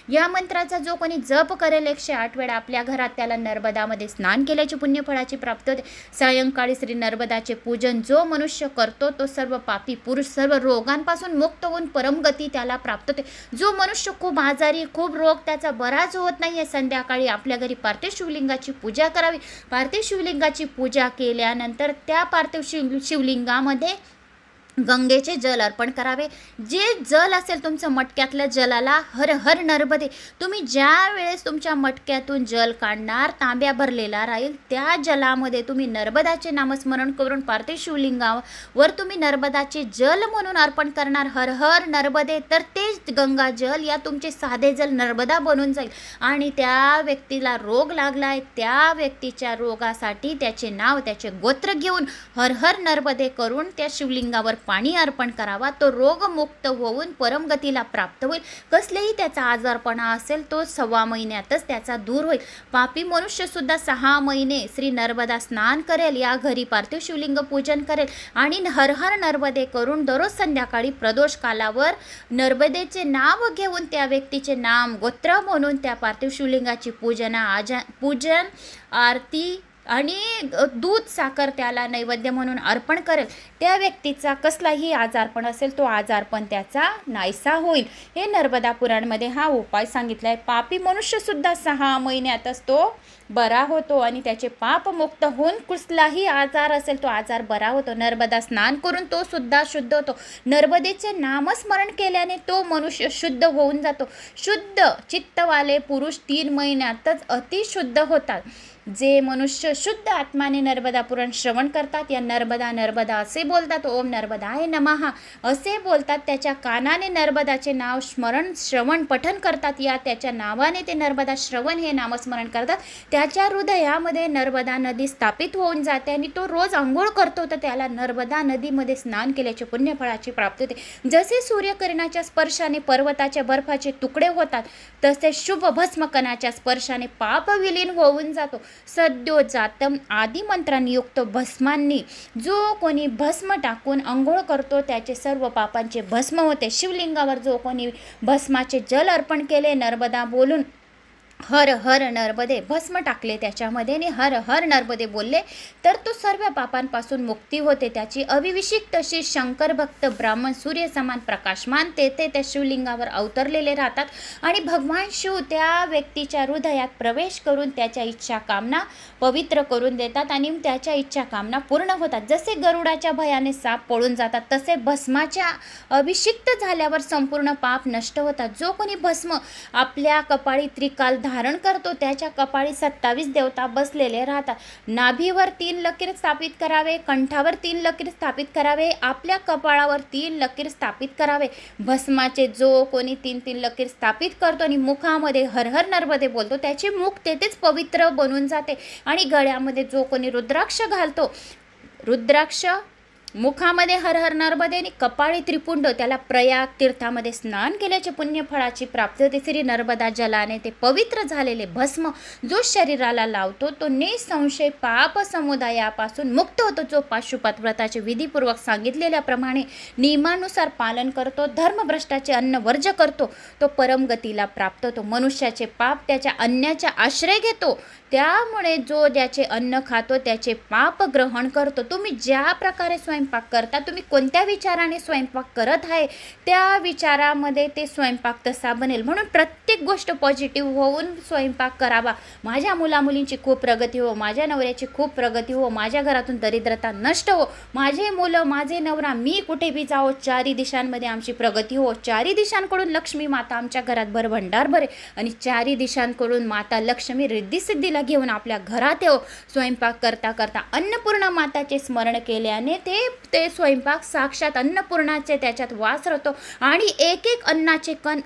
या मंत्राचा जो कोणी जप करेल 108 वेळा आपल्या घरात, त्याला नर्मदामध्ये स्नान केल्याची पुण्यफळाची प्राप्ती होते. सायंकाळी श्री नर्मदाचे पूजन जो मनुष्य करतो तो सर्व पापी पुरुष सर्व रोगांपासून मुक्त होऊन परमगती त्याला प्राप्त होते. जो मनुष्य खूप आजारी, खूप रोग त्याचा बराच होत नाहीये, संध्याकाळी आपल्या घरी पार्थिव शिवलिंगाची पूजा करावी. पार्थिव शिवलिंगाची पूजा केल्यानंतर त्या पार्थिव शिवलिंगामध्ये गंगेचे जल अर्पण करावे. जे जल असेल तुमचं मटक्यातल्या जलाला हर हर नर्मदे. तुम्ही ज्या वेळेस तुमच्या मटक्यातून जल काढणार, तांब्या भरलेला राहील, त्या जलामध्ये तुम्ही नर्मदाचे नामस्मरण करून पार्थिव शिवलिंगावर तुम्ही नर्मदाचे जल म्हणून अर्पण करणार, हर हर नर्मदे. तर ते गंगा जल या तुमचे साधे जल नर्मदा बनून जाईल आणि त्या व्यक्तीला रोग लागलाय, त्या व्यक्तीच्या रोगासाठी त्याचे नाव, त्याचे गोत्र घेऊन हर हर नर्मदे करून त्या शिवलिंगावर पाणी अर्पण करावा. तो रोगमुक्त होऊन परमगतीला प्राप्त होईल. कसलेही त्याचा आजारपणा असेल तो 6 महिन्यातच त्याचा दूर होईल. पापी मनुष्य सुद्धा 6 महिने श्री नर्मदा स्नान करेल, या घरी पार्थिव शिवलिंग पूजन करेल आणि हर हर नर्मदे करून दररोज संध्याकाळी प्रदोष कालावर नर्मदेचे नाव घेऊन त्या व्यक्तीचे नाम गोत्र म्हणून त्या पार्थिव शिवलिंगाची पूजन आरती आणि दूध साखर त्याला नैवेद्य म्हणून अर्पण करेल, त्या व्यक्तीचा कसलाही आजारपण असेल तो आजारपण त्याचा नाहीसा होईल. हे नर्मदा पुराणमध्ये हा उपाय सांगितला आहे. पापी मनुष्यसुद्धा 6 महिन्यातच तो बरा होतो आणि त्याचे पाप मुक्त होऊन कुठलाही आजार असेल तो आजार बरा होतो. नर्मदा स्नान करून तो सुद्धा शुद्ध होतो. नर्मदेचे नामस्मरण केल्याने तो मनुष्य शुद्ध होऊन जातो. शुद्ध चित्तवाले पुरुष 3 महिन्यातच अतिशुद्ध होतात. जे मनुष्य शुद्ध आत्माने नर्मदा पुराण श्रवण करतात, या नर्मदा नर्मदा असे बोलतात, ओम नर्मदाय नमः असे बोलतात, त्याच्या कानाने नर्मदाचे नाव स्मरण श्रवण पठन करतात, या त्याच्या नावाने ते नर्मदा श्रवण हे नामस्मरण करतात, त्याच्या हृदयामध्ये नर्मदा नदी स्थापित होऊन जाते आणि तो रोज आंघोळ करतो तर त्याला नर्मदा नदीमध्ये स्नान केल्याचे पुण्यफळाची प्राप्ती होते. जसे सूर्यकिरणाच्या स्पर्शाने पर्वताच्या बर्फाचे तुकडे होतात, तसे शुभ भस्मकणाच्या स्पर्शाने पाप विलीन होऊन जातो. सद्योजातम आदी मंत्रांनी युक्त भस्मांनी जो कोणी भस्म टाकून अंघोळ करतो त्याचे सर्व पापांचे भस्म होते. शिवलिंगावर जो कोणी भस्माचे जल अर्पण केले, नर्मदा बोलून हर हर नर्मदे भस्म टाकले त्याच्यामध्ये आणि हर हर नर्मदे बोलले तर तो सर्व पापांपासून मुक्ती होते. त्याची अविविशिक्त अशी शंकर भक्त ब्राह्मण सूर्य समान प्रकाशमान तेथे त्या शिवलिंगावर अवतरलेले राहतात आणि भगवान शिव त्या व्यक्तीच्या हृदयात प्रवेश करून त्याच्या इच्छा कामना पवित्र करून देतात आणि त्याच्या इच्छा कामना पूर्ण होतात. जसे गरुडाच्या भयाने साप पळून जातात तसे भस्माच्या अभिषिक्त झाल्यावर संपूर्ण पाप नष्ट होतात. जो कोणी भस्म आपल्या कपाळी त्रिकाल धारण करतो त्याच्या कपाळी 27 देवता बसलेले राहतात. नाभीवर 3 लकीर स्थापित करावे, कंठावर 3 लकीर स्थापित करावे, आपल्या कपाळावर 3 लकीर स्थापित करावे. भस्माचे जो कोणी 3 लकीर स्थापित करतो आणि मुखामध्ये हर हर नर्मदे बोलतो त्याचे मुख तेथेच पवित्र बनून जाते. आणि गळ्यामध्ये जो कोणी रुद्राक्ष घालतो, रुद्राक्ष मुखामध्ये हर हर नर्मदे आणि कपाळी त्रिपुंड, त्याला प्रयाग तीर्थामध्ये स्नान केल्याचे पुण्यफळाची प्राप्ती होते. श्री नर्मदा जलाने ते पवित्र झालेले भस्म जो शरीराला लावतो तो निसंशय पाप समुदायापासून मुक्त होतो. जो पाशुपत व्रताचे विधीपूर्वक सांगितलेल्याप्रमाणे नियमानुसार पालन करतो, धर्मभ्रष्टाचे अन्न वर्ज करतो, तो परमगतीला प्राप्त होतो. मनुष्याचे पाप त्याच्या अन्नाचा आश्रय घेतो, त्यामुळे जो ज्याचे अन्न खातो त्याचे पाप ग्रहण करतो. तुम्ही ज्या प्रकारे स्वयंपाक करता, तुम्ही कोणत्या विचाराने स्वयंपाक करत आहे त्या विचारामध्ये ते स्वयंपाक तसा बनेल. म्हणून प्रत्येक गोष्ट पॉझिटिव्ह होऊन स्वयंपाक करावा. माझ्या मुलामुलींची खूप प्रगती हो, माझ्या नवऱ्याची खूप प्रगती हो, माझ्या घरातून दरिद्रता नष्ट हो, माझे मुलं माझे नवरा मी कुठे बी जाओ, 4 दिशांमध्ये आमची प्रगती हो, 4 दिशांकडून लक्ष्मी माता आमच्या घरात भरभंडार भरे आणि 4 दिशांकडून माता लक्ष्मी रिद्धी सिद्धीला घेऊन आपल्या घरात येऊ. स्वयंपाक करता करता अन्नपूर्णा माताचे स्मरण केल्याने ते स्वयंपाक साक्षात अन्नपूर्णाचे त्याच्यात वास राहतो आणि एक एक अन्नाचे कण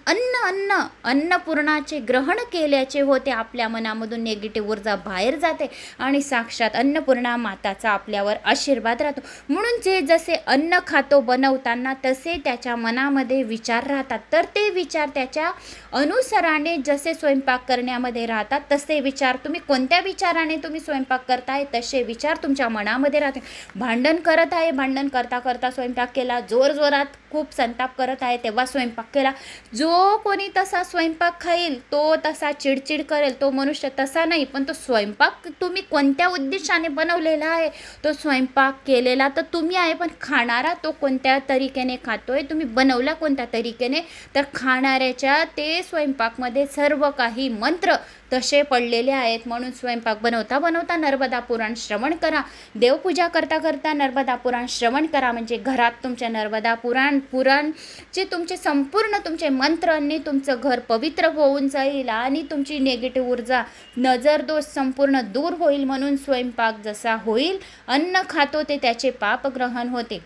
अन्नपूर्णाचे ग्रहण केल्याचे होते. आपल्या मनामधून निगेटिव्ह ऊर्जा बाहेर जाते आणि साक्षात अन्नपूर्णा माताचा आपल्यावर आशीर्वाद राहतो. म्हणून जे जसे अन्न खातो बनवताना तसे त्याच्या मनामध्ये विचार राहतात, तर ते विचार त्याच्या अनुसराने जसे स्वयंपाक करण्यामध्ये राहतात तसे विचार, तुम्ही कोणत्या विचाराने तुम्ही स्वयंपाक करताय तसे विचार तुमच्या मनामध्ये राहते. भांडण करत आहे, भांडण करता करता स्वयंपाक केला, जोरात खूप संताप करत आहे तेव्हा स्वयंपाक केला, जो कोणी तसा स्वयंपाक खाईल तो तसा चिडचिड करेल, तो मनुष्य तसा नाही. पण तो स्वयंपाक तुम्ही कोणत्या उद्देशाने बनवलेला आहे, तो स्वयंपाक केलेला तर तुम्ही आहे, पण खाणारा तो कोणत्या तरीकेने खातोय, तुम्ही बनवला कोणत्या तरीकेने, तर खाणाऱ्याच्या ते स्वयंपाकमध्ये सर्व काही मंत्र तसे पडलेले आहेत. म्हणून स्वयंपाक बनवता बनवता नर्मदा पुराण श्रवण करा, देवपूजा करता करता नर्मदा पुराण श्रवण करा, म्हणजे घरात तुमच्या नर्मदा पुराणचे तुमचे संपूर्ण तुमचे मंत्रांनी तुमचं घर पवित्र होऊन जाईल आणि तुमची निगेटिव्ह ऊर्जा नजर दोष संपूर्ण दूर होईल. म्हणून स्वयंपाक जसा होईल, अन्न खातो ते त्याचे पाप ग्रहण होते.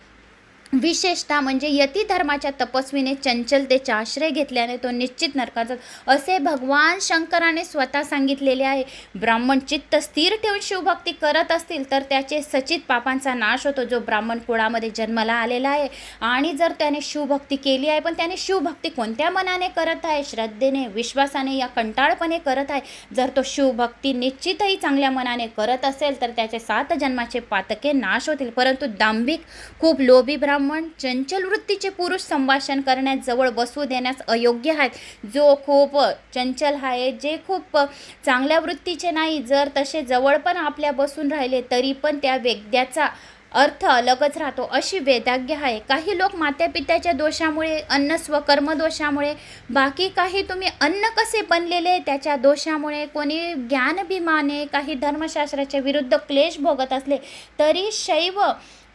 विशेषतः म्हणजे यती धर्माच्या तपस्वीने चंचलतेचा आश्रय घेतल्याने तो निश्चित नरकाचा, असे भगवान शंकराने स्वतः सांगितलेले आहे. ब्राह्मण चित्त स्थिर ठेवून शिवभक्ती करत असतील तर त्याचे सचित पापांचा नाश होतो. जो ब्राह्मण कुळामध्ये जन्माला आलेला आहे आणि जर त्याने शिवभक्ती केली आहे, पण त्याने शिवभक्ती कोणत्या मनाने करत आहे, श्रद्धेने, विश्वासाने या कंटाळपणे करत आहे, जर तो शिवभक्ती निश्चितही चांगल्या मनाने करत असेल तर त्याचे 7 जन्माचे पातके नाश होतील. परंतु दांभिक खूप लोभी ब्राह्मण ब्राह्मण चंचल वृत्तीचे पुरुष संभाषण करण्यास जवळ बसू देण्यास अयोग्य आहेत. जो खूप चंचल आहे, जे खूप चांगल्या वृत्तीचे नाही, जर तसे जवळ पण आपल्या बसून राहिले तरी पण त्या वेद्याचा अर्थ अलगच राहतो, अशी वेदाज्ञा आहे. काही लोक मातापित्याच्या दोषामुळे, अन्न स्वकर्म दोषामुळे, बाकी काही तुम्ही अन्न कसे बनलेले त्याच्या दोषामुळे, कोणी ज्ञानभिमाने, काही धर्मशास्त्राच्या विरुद्ध क्लेश भोगत असले तरी शैव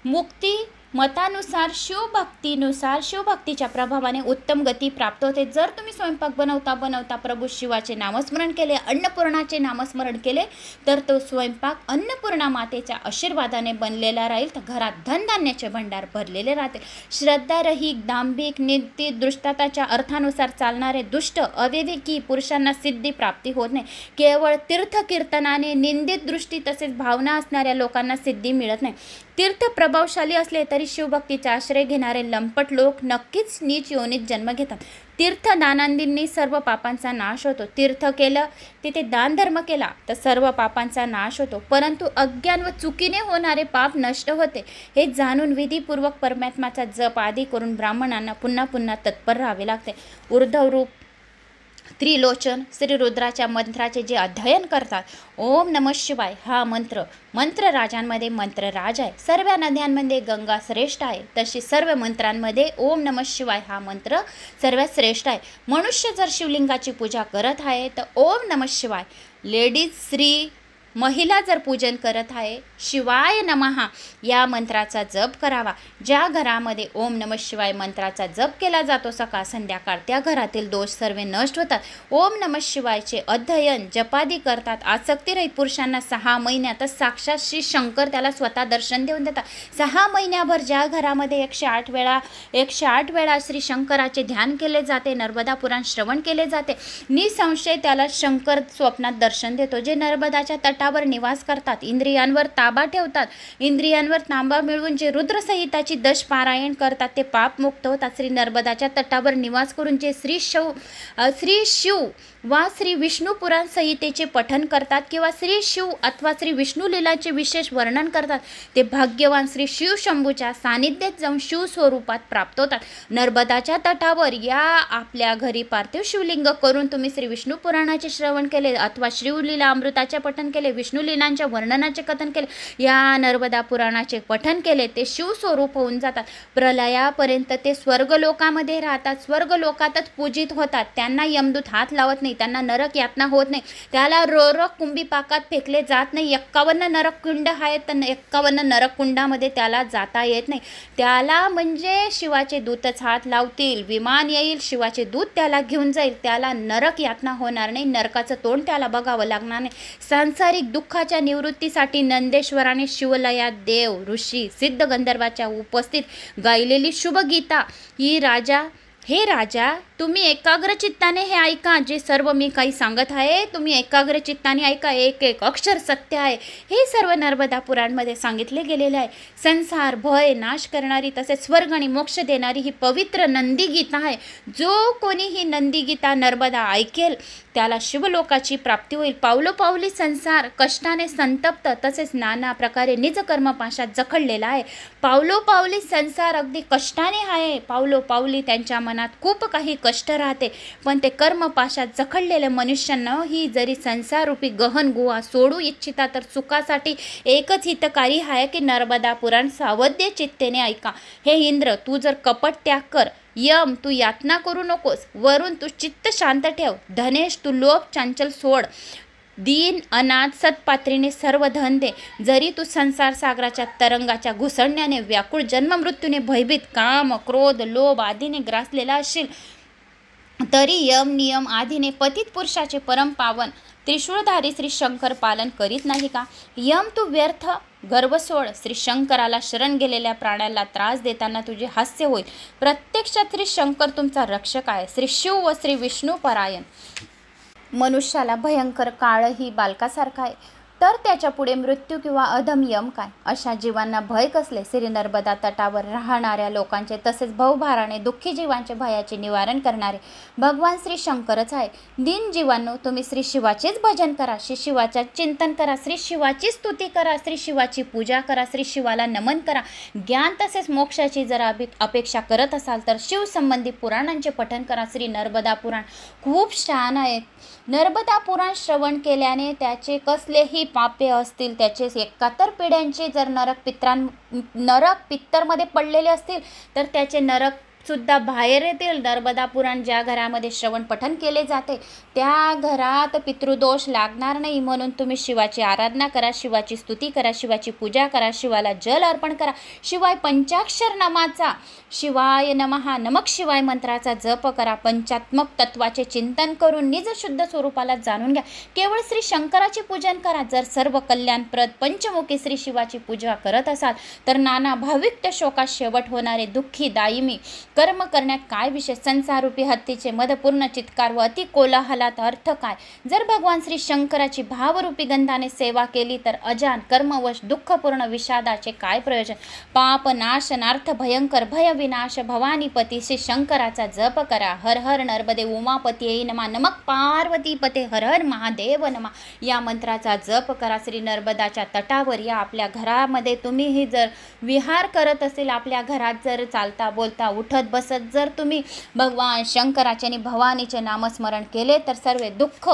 मुक्ती मतानुसार शिवभक्तीनुसार शिवभक्तीच्या प्रभावाने उत्तम गती प्राप्त होते. जर तुम्ही स्वयंपाक बनवता प्रभू शिवाचे नामस्मरण केले, अन्नपूर्णाचे नामस्मरण केले तर तो स्वयंपाक अन्नपूर्णा मातेच्या आशीर्वादाने बनलेला राहील, तर घरात धनधान्याचे भंडार भरलेले राहतील. श्रद्धारहित, दांभिक, नित्य दृष्टाताच्या अर्थानुसार चालणारे दुष्ट अविवेकी पुरुषांना सिद्धी प्राप्ती होत नाही. केवळ तीर्थकीर्तनाने निंदित दृष्टी तसेच भावना असणाऱ्या लोकांना सिद्धी मिळत नाही. तीर्थ प्रभावशाली असले तरी शिवभक्तीचा आश्रय घेणारे लंपट लोक नक्कीच नीच योनीत जन्म घेतात. तीर्थदानांनी सर्व पापांचा नाश होतो. तीर्थ केलं, तिथे दान धर्म केला तर सर्व पापांचा नाश होतो, परंतु अज्ञान व चुकीने होणारे पाप नष्ट होते. हे जाणून विधीपूर्वक परमात्म्याचा जप आदी करून ब्राह्मणांना पुन्हा पुन्हा तत्पर राहावे लागते. ऊर्ध्व रूप त्रिलोचन श्री रुद्राच्या मंत्राचे जे अध्ययन करतात, ओम नमः शिवाय हा मंत्र राजांमध्ये मंत्रराज आहे. सर्व नद्यांमध्ये गंगा श्रेष्ठ आहे, तशी सर्व मंत्रांमध्ये ओम नमः शिवाय हा मंत्र सर्वात श्रेष्ठ आहे. मनुष्य जर शिवलिंगाची पूजा करत आहे तर ओम नमः शिवाय, लेडीज स्त्री महिला जर पूजन करत आहे शिवाय नमः या मंत्राचा जप करावा. ज्या घरामध्ये ओम नमः शिवाय मंत्राचा जप केला जातो सकाळ संध्याकाळ, त्या घरातील दोष सर्व नष्ट होतात. ओम नमः शिवायचे अध्ययन जपादी करतात आसक्तीरहित पुरुषांना 6 महिन्यातच साक्षात श्री शंकर त्याला स्वतः दर्शन देऊन देतात. 6 महिन्याभर ज्या घरामध्ये 108 वेळा श्री शंकराचे ध्यान केले जाते, नर्मदा पुराण श्रवण केले जाते, निसंशय त्याला शंकर स्वप्नात दर्शन देतो. जे नर्मदाच्या तटावर निवास करतात, इंद्रियांवर ताबा ठेवतात, इंद्रियांवर ताबा मिळवून जे रुद्रसहिताची दश पारायण करतात ते पापमुक्त होतात. श्री नर्मदाच्या तटावर निवास करून जे श्री शिव वा श्री विष्णू पुराण संहितेचे पठन करतात किंवा श्री शिव अथवा श्री विष्णू लीलाचे विशेष वर्णन करतात, ते भाग्यवान श्री शिव शंभूच्या सानिध्यात जाऊन शिव स्वरूपात प्राप्त होतात. नर्मदाच्या तटावर या आपल्या घरी पार्थिव शिवलिंग करून तुम्ही श्री विष्णू पुराणाचे श्रवण केले अथवा शिवलीला अमृताचे पठन केले, विष्णू लीलांच्या वर्णनाचे कथन केले, या नर्मदा पुराणाचे पठन केले, ते शिव स्वरूप होऊन जातात. प्रलयापर्यंत ते स्वर्गलोकामध्ये राहतात, स्वर्गलोकातच पूजित होतात. त्यांना यमदूत हात लावत नाही, त्यांना नरक यातना होत नाही, त्याला रोरक कुंभीपाकात फेकले जात नाही. 51 नरककुंड आहेत तर 51 नरककुंडामध्ये त्याला जाता येत नाही. त्याला म्हणजे शिवाचे दूतच हात लावतील, विमान येईल, शिवाचे दूत त्याला घेऊन जाईल, त्याला नरक यातना होणार नाही, नरकाचं तोंड त्याला बघावं लागणार नाही. सांसारिक दुःखाच्या निवृत्तीसाठी नंदेश्वराने शिवलयात देव ऋषी सिद्ध गंधर्वाच्या उपस्थित गायलेली शुभ गीता ही हे राजा तुम्ही एकाग्र चित्ताने हे ऐका. जे सर्व मी काही सांगत आहे तुम्ही एकाग्र चित्ताने ऐका, एक एक अक्षर सत्य आहे. हे सर्व नर्मदा पुराणमध्ये सांगितले गेलेले आहे. संसार भय नाश करणारी तसेच स्वर्ग आणि मोक्ष देणारी ही पवित्र नंदी गीता आहे. जो कोणी ही नंदी गीता नर्मदा ऐकेल त्याला शिवलोकाची प्राप्ती होईल. पावलोपावली संसार कष्टाने संतप्त तसेच नाना प्रकारे निजकर्मपाशात जखडलेला आहे. पावलोपावली संसार अगदी कष्टाने आहे, पावलोपावली त्यांच्या मनात खूप काही कष्ट राहते, पण ते कर्मपाशात जखडलेल्या मनुष्यांना ही जरी संसाररूपी गहन गुहा सोडू इच्छिता तर सुखासाठी एकच हितकारी आहे की नर्मदा पुराण सावध्य चित्तेने ऐका. हे इंद्र तू जर कपट त्याग कर, यम तू यातना करू नकोस, वरून तू चित्त शांत ठेव, धनेश तू लोभ चंचल सोड, दीन अनाथ सत्पात्रीने सर्व धन दे. जरी तू संसार सागराच्या तरंगाच्या घुसळण्याने व्याकुळ जन्ममृत्यूने भयभीत काम क्रोध लोभ आदीने ग्रासलेला असशील तरी यम नियम आदीने पतित पुरुषाचे परम पावन त्रिशूळधारी श्री शंकर पालन करीत नाही का? यम तू व्यर्थ गर्व सोड, श्री शंकराला शरण गेलेल्या प्राण्याला त्रास देताना तुझे हास्य होईल. प्रत्यक्षात श्री शंकर तुमचा रक्षक आहे. श्री शिव व श्री विष्णू परायण. मनुष्याला भयंकर काळही बालकासारखा आहे. तर त्याच्या पुढे मृत्यू किंवा अधमयम काय? अशा जीवांना भय कसले? श्री नर्मदा तटावर राहणाऱ्या लोकांचे तसेच भवभाराने दुःखी जीवांचे भयाचे निवारण करणारे भगवान श्री शंकरच आहे. दिन जीवांनो, तुम्ही श्री शिवाचेच भजन करा, श्री शिवाचे चिंतन करा, श्री शिवाची स्तुती करा, श्री शिवाची पूजा करा, श्री शिवाला नमन करा. ज्ञान तसेच मोक्षाची जर अपेक्षा करत असाल तर शिव संबंधी पुराणांचे पठन करा. श्री नर्मदा पुराण खूप छान आहे. नर्मदा पुराण श्रवण केल्याने त्याचे कसलेही पापे असतील, त्याचे 71 पिढ्यांचे जर नरक पित्तरमध्ये पडलेले असतील तर त्याचे नरक सुद्धा बाहेर येतील. नर्मदा पुराण ज्या घरामध्ये श्रवण पठन केले जाते त्या घरात पितृदोष लागणार नाही. म्हणून तुम्ही शिवाची आराधना करा, शिवाची स्तुती करा, शिवाची पूजा करा, शिवाला जल अर्पण करा. शिवाय पंचाक्षर नामाचा शिवाय नमः नमक शिवाय मंत्राचा जप करा. पंचात्मक तत्वाचे चिंतन करून निज शुद्ध स्वरूपाला जाणून घ्या. केवळ श्री शंकराचे पूजन करा. जर सर्व कल्याणप्रद पंचमुखी श्री शिवाची पूजा करत असाल तर नाना भाविक शोकात शेवट होणारे दुःखी दायमी कर्म करण्यात काय विशेष? संसारूपी हत्तीचे मदपूर्ण चित्कार व अति कोलाहलात अर्थ काय? जर भगवान श्री शंकराची भावरूपी गंधाने सेवा केली तर अजान कर्मवश दुःखपूर्ण विषादाचे काय प्रयोजन? पाप नाशनार्थ भयंकर भय विनाश भवानीपती श्री शंकराचा जप करा. हर हर नर्मदे उमापती नमा नमक पार्वतीपते हर हर महादेव नमा या मंत्राचा जप करा. श्री नर्मदाच्या तटावर या आपल्या घरामध्ये तुम्हीही जर विहार करत असेल, आपल्या घरात जर चालता बोलता उठत बसत जर तुम्ही भगवान शंकराचे आणि भवानीचे नामस्मरण केले तर सर्व दुःख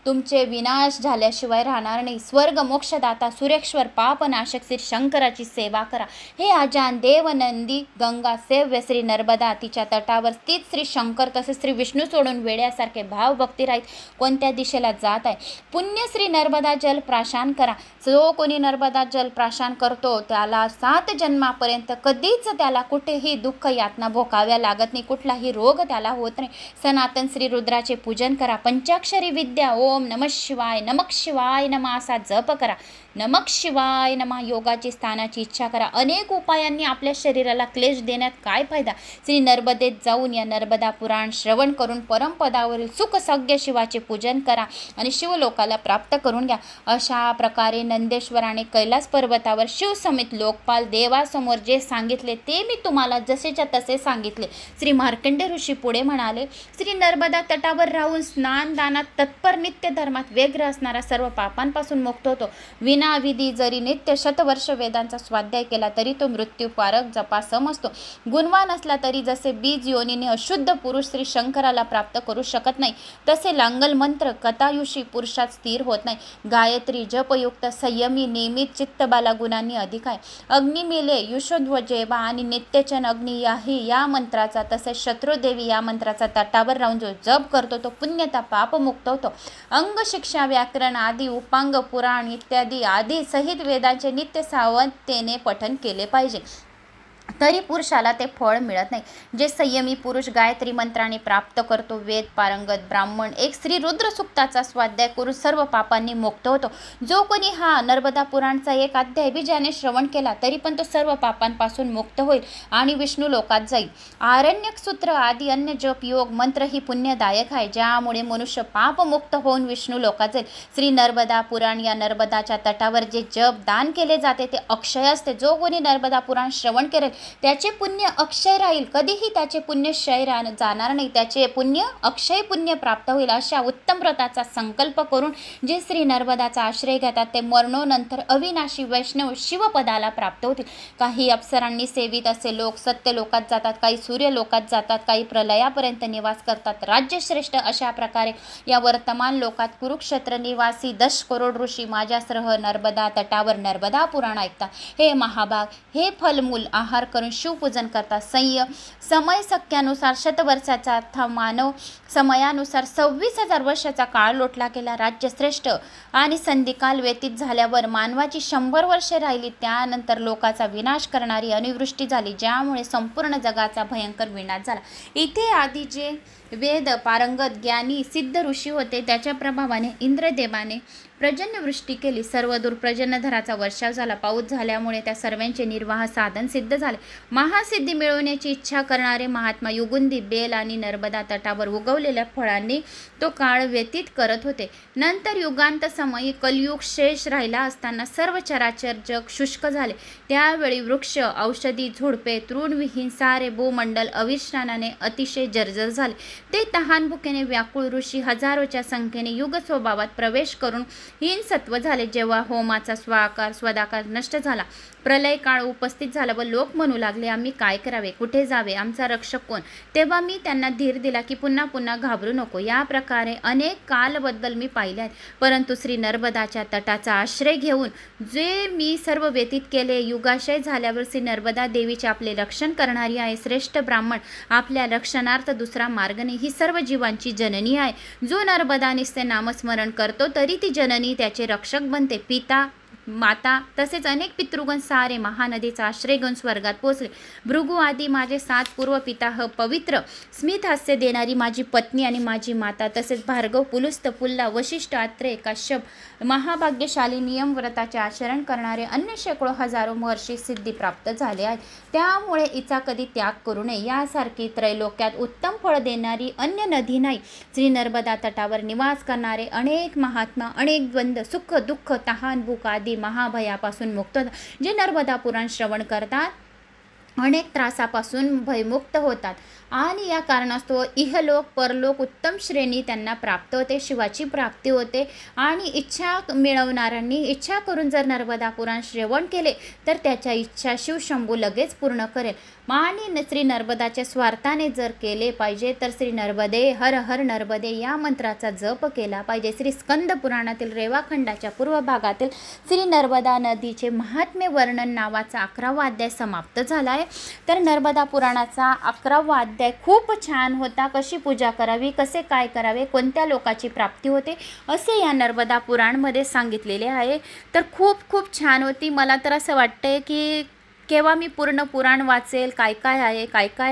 तुमचे विनाश झाल्याशिवाय राहणार नाही. स्वर्ग मोक्षदाता सुरेश्वर पापनाशक श्री शंकराची सेवा करा. हे अजान देव नंदी गंगा सेव्य श्री नर्मदा तिच्या तटावर स्थित श्री शंकर तसेच श्री विष्णू सोडून वेड्यासारखे भावभक्ती राहीत कोणत्या दिशेला जात आहे? पुण्य श्री नर्मदा जल प्राशन करा. जो कोणी नर्मदा जल प्राशन करतो त्याला 7 जन्मापर्यंत कधीच त्याला कुठेही दुःख यातना भोगाव्या लागत नाही, कुठलाही रोग त्याला होत नाही. सनातन श्री रुद्राचे पूजन करा. पंचाक्षरी विद्या ओम नमः शिवाय नमक शिवाय नमः असा जप करा. नमक शिवाय नमः योगाची स्थानाची इच्छा करा. अनेक उपायांनी आपल्या शरीराला क्लेश देण्यात काय फायदा? श्री नर्मदेत जाऊन या नर्मदा पुराण श्रवण करून परमपदावरील सुख सज्ञ शिवाचे पूजन करा आणि शिवलोकाला प्राप्त करून घ्या. अशा प्रकारे नंदेश्वराने कैलास पर्वतावर शिव समेत लोकपाल देवासमोर जे सांगितले ते मी तुम्हाला जसेच्या तसे सांगितले. श्री मार्कंडे ऋषी पुढे म्हणाले, श्री नर्मदा तटावर राहून स्नान दानात तत्पर नित्य धर्मात व्यग्र असणारा सर्व पापांपासून मुक्त होतो. विधी जरी नित्य शतवर्ष वेदांचा स्वाध्याय केला तरी तो मृत्यू पारक जपासम असतो. गुणवान असला तरी जसे बीज योनीने अशुद्ध पुरुष श्री शंकराला प्राप्त करू शकत नाही तसे लांगल मंत्र कथायुषी पुरुषात स्थिर होत नाही. गायत्री जपयुक्त संयमी नियमित चित्तबाला गुणांनी अधिक आहे. अग्निमिले युषोध्वजेबा आणि नित्यचन अग्नी या मंत्राचा तसेच शत्रुदेवी या मंत्राचा तटावर राहून जो जप करतो तो पुण्यता पापमुक्त होतो. अंग शिक्षा व्याकरण आदी उपांग पुराण इत्यादी आदी सहित वेदांचे नित्य सावधतेने पठन केले पाहिजे, तरी पुरुषाला ते फळ मिळत नाही. जे संयमी पुरुष गायत्री मंत्राने प्राप्त करतो, वेद पारंगत ब्राह्मण एक श्री रुद्र सुक्ताचा स्वाध्याय करून सर्व पापांनी मुक्त होतो. जो कोणी हा नर्मदा पुराणचा एक अध्याय बी ज्याने श्रवण केला तरी पण तो सर्व पापांपासून मुक्त होईल आणि विष्णू लोकात जाईल. आरण्यक सूत्र आदी अन्य जप योग मंत्र ही पुण्यदायक आहे, ज्यामुळे मनुष्य पापमुक्त होऊन विष्णू लोकात जाईल. श्री नर्मदा पुराण या नर्मदाच्या तटावर जे जप दान केले जाते ते अक्षय असते. जो कोणी नर्मदा पुराण श्रवण करेल त्याचे पुण्य अक्षय राहील, कधीही त्याचे पुण्य क्षय जाणार नाही, त्याचे पुण्य अक्षय पुण्य प्राप्त होईल. अशा उत्तम व्रताचा संकल्प करून जे श्री नर्मदाचा आश्रय घेतात ते मरणोनंतर अविनाशी वैष्णव शिवपदाला प्राप्त होतील. काही अप्सरांनी सेवित असे लोक सत्य लोकात जातात, काही सूर्य लोकात जातात, काही प्रलयापर्यंत निवास करतात. राज्यश्रेष्ठ अशा प्रकारे या वर्तमान लोकात कुरुक्षेत्र निवासी 10 करोड ऋषी माझ्यासह नर्मदा तटावर नर्मदा पुराण ऐकतात. हे महाभाग, हे फलमूल आहार करून शिवपूजन करतात. समय सख्यानुसार शतवर्षाचा अथवा मानव समयानुसार 26,000 वर्षाचा काळ लोटला गेला. राज्यश्रेष्ठ आणि संधिकाल व्यतीत झाल्यावर मानवाची 100 वर्षे राहिली. त्यानंतर लोकाचा विनाश करणारी अनिवृष्टी झाली, ज्यामुळे संपूर्ण जगाचा भयंकर विनाश झाला. इथे आधी जे वेद पारंगत ज्ञानी सिद्ध ऋषी होते. त्याच्या प्रभावाने इंद्रदेवाने पर्जन्यवृष्टी केली. सर्वदूर पर्जन्यधराचा वर्षाव झाला. पाऊस झाल्यामुळे त्या सर्वांचे निर्वाह साधन सिद्ध झाले. महासिद्धी मिळवण्याची इच्छा करणारे महात्मा युगुंदी बेल आणि नर्मदा तटावर उगवलेल्या फळांनी तो काळ व्यतीत करत होते. नंतर युगांत समयी कलियुग शेष राहिला असताना सर्व चराचर जग शुष्क झाले. त्यावेळी वृक्ष, औषधी, झुडपे, तृणविहीन सारे भूमंडल अविश्रांतीने अतिशय जर्जर झाले. ते तहान भुकेने व्याकुळ ऋषी हजारोच्या संख्येने युग स्वभावात प्रवेश करून हीन सत्व झाले. जेव्हा होमाचा स्वाकार स्वदाकार नष्ट झाला, प्रलय काळ उपस्थित झाला व लोक म्हणू लागले, आम्ही काय करावे, कुठे जावे, आमचा रक्षक कोण? तेव्हा मी त्यांना धीर दिला की पुन्हा पुन्हा घाबरू नको. या प्रकारे अनेक कालबद्दल मी पाहिले आहेत, परंतु श्री नर्मदाच्या तटाचा आश्रय घेऊन जे मी सर्व व्यतीत केले, युगाशय झाल्यावर श्री नर्मदा देवीचे आपले रक्षण करणारी आहे. श्रेष्ठ ब्राह्मण, आपल्या रक्षणार्थ दुसरा मार्ग नाही. ही सर्व जीवांची जननी आहे. जो नर्मदा निस्ते नामस्मरण करतो तरी ती जननी त्याचे रक्षक बनते. पिता, माता तसेच अनेक पितृगण सारे महानदीचा आश्रय घेऊन स्वर्गात पोचले. भृगु आदी माझे 7 पूर्व पिताह, पवित्र स्मित हास्य देणारी माझी पत्नी आणि माझी माता, तसेच भार्गव, पुलुस्त, पुल्ला, वशिष्ठ, आत्रेय, काश्यप, महाभाग्यशाली नियम व्रताचे आचरण करणारे अन्य शेकडो हजारो महर्षी सिद्धी प्राप्त झाले आहेत. त्यामुळे हिचा कधी त्याग करू नये. यासारखी त्रैलोक्यात उत्तम फळ देणारी अन्य नदी नाही. श्री नर्मदा तटावर निवास करणारे अनेक महात्मा अनेक द्वंद्व, सुख, दुःख, तहान, भूक आदी महाभयापासून मुक्त होतात. जे नर्मदा पुराण श्रवण करतात अनेक त्रासापासून भयमुक्त होतात आणि या कारणास्तव इहलोक परलोक उत्तम श्रेणी त्यांना प्राप्त होते. शिवाची प्राप्ती होते. आणि इच्छा मिळवणाऱ्यांनी इच्छा करून जर नर्मदा पुराण श्रवण केले तर त्याच्या इच्छा शिवशंभू लगेच पूर्ण करेल. आणि श्री नर्मदाच्या स्वार्थाने जर केले पाहिजे तर श्री नर्मदे हर हर नर्मदे या मंत्राचा जप केला पाहिजे. श्री स्कंद पुराणातील रेवाखंडाच्या पूर्व भागातील श्री नर्मदा नदीचे महात्म्य वर्णन नावाचा 11वा अध्याय समाप्त झाला आहे. तर नर्मदा पुराणाचा 11वा अध्याय खूप छान होता. कशी पूजा करावी, कसे काय करावे, कोणत्या लोकाची प्राप्ती होते असे या नर्मदा पुराणमध्ये सांगितलेले आहे. तर खूप खूप छान होती. मला तर असं वाटतंय की केव्हा मी पूर्ण पुराण वाचेल, काय काय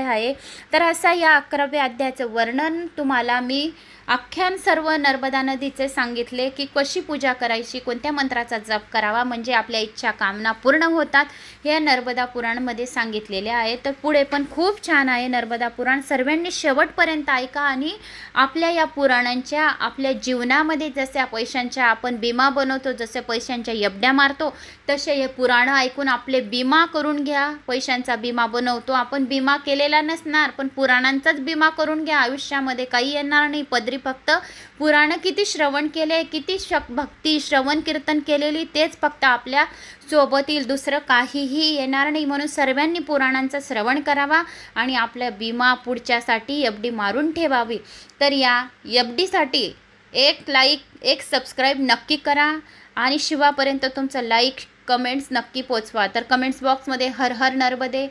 आहे. तर असा या 11व्या अध्यायाचं वर्णन तुम्हाला मी आख्यान सर्व नर्मदा नदीचे सांगितले की कशी पूजा करायची, कोणत्या मंत्राचा जप करावा म्हणजे आपल्या इच्छा कामना पूर्ण होतात, हे नर्मदा पुराणमध्ये सांगितलेले आहे. तर पुढे पण खूप छान आहे नर्मदा पुराण. सर्वांनी शेवटपर्यंत ऐका आणि आपल्या या पुराणांच्या आपल्या जीवनामध्ये जसे पैशांच्या आपण बिमा बनवतो, जसे पैशांच्या यबड्या मारतो, तसे हे पुराणं ऐकून आपले बिमा करून घ्या. पैशांचा बिमा बनवतो आपण, बिमा केलेला नसणार पण पुराणांचाच बिमा करून घ्या. आयुष्यामध्ये काही येणार नाही. पदरी फक्त पुराण किती श्रवण केले, किती भक्ती श्रवण कीर्तन केलेली तेच फक्त आपल्या सोबत येईल, दुसरं काहीही येणार नाही. म्हणून सर्वांनी पुराणांचं श्रवण करावा आणि आपल्या बिमा पुढच्यासाठी एफडी मारून ठेवावी. तर या एफडीसाठी एक लाईक, एक सबस्क्राईब नक्की करा आणि शिवापर्यंत तुमचं लाईक कमेंट्स नक्की पोचवा. तर कमेंट्स बॉक्समध्ये हर हर नर्मदे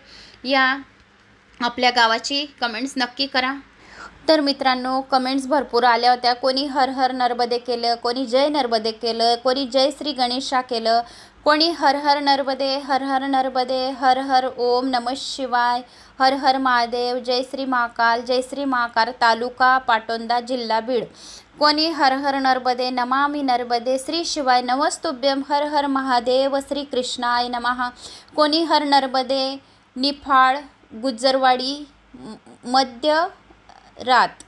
या आपल्या गावाची कमेंट्स नक्की करा. तर मित्रांनो, कमेंट्स भरपूर आल्या होत्या. कोणी हर हर नर्मदे केलं, कोणी जय नर्मदे केलं, कोणी जय श्री गणेशा केलं, कोणी हर हर नर्मदे, हर हर नर्मदे, हर हर ओम नमः शिवाय, हर हर महादेव, जय श्री महाकाल, जय श्री महाकाल, तालुका पाटोदा, जिल्हा बीड. कोणी हर हर नर्मदे, नमामि नर्मदे, श्री शिवाय नमस्तुभ्यम, हर हर महादेव, श्री कृष्णाय नमः. कोणी हर नर्मदे, निफाड, गुजरवाडी, मध्य रात.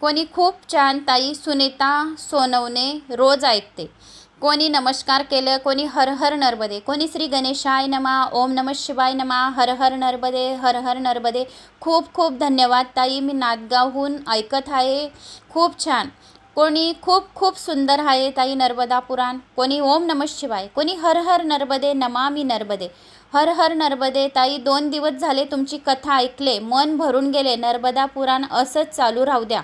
कोणी खूप छान ताई सुनीता सोनवणे रोज ऐकते. कोणी नमस्कार केलं, कोणी हर हर नर्मदे, कोणी श्री गणेशाय नमः, ओम नमः शिवाय नमः, हर हर नर्मदे, हर हर नर्मदे. खूप खूप धन्यवाद ताई, मी नादगावहून ऐकत आहे. खूप छान. कोणी खूप खूप सुंदर आहे ताई नर्मदा पुराण. कोणी ओम नमः शिवाय, कोणी हर हर नर्मदे, नमामि नर्मदे, हर हर नर्मदे. ताई 2 दिवस झाले तुमची कथा ऐकले, मन भरून गेले. नर्मदा पुराण असंच चालू राहू द्या.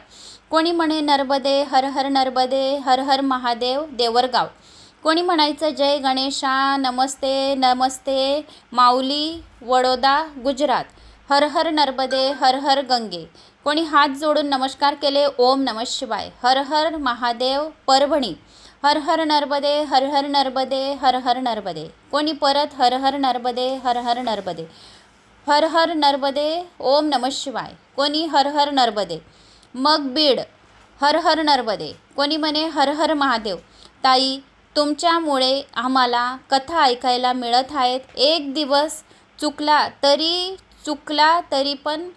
कोणी म्हणे नर्मदे, हर हर नर्मदे, हर हर महादेव, देवरगाव. कोणी म्हणायचं जय गणेशा, नमस्ते नमस्ते, माऊली, वडोदा, गुजरात. हर हर नर्मदे, हर हर गंगे. कोणी हात जोडून नमस्कार केले, ओम नमः शिवाय, हर हर महादेव, परभणी. हर हर नर्मदे, हर हर नर्मदे, हर हर नर्मदे. कोणी परत हर हर नर्मदे, हर हर नर्मदे, हर हर नर्मदे, ओम नमः शिवाय. कोणी हर हर नर्मदे. मग बीड, हर हर नर्मदे, कोणी म्हणे हर हर महादेव. ताई, तुमच्यामुळे आम्हाला कथा ऐकायला मिळत आहेत. एक दिवस चुकला तरी पण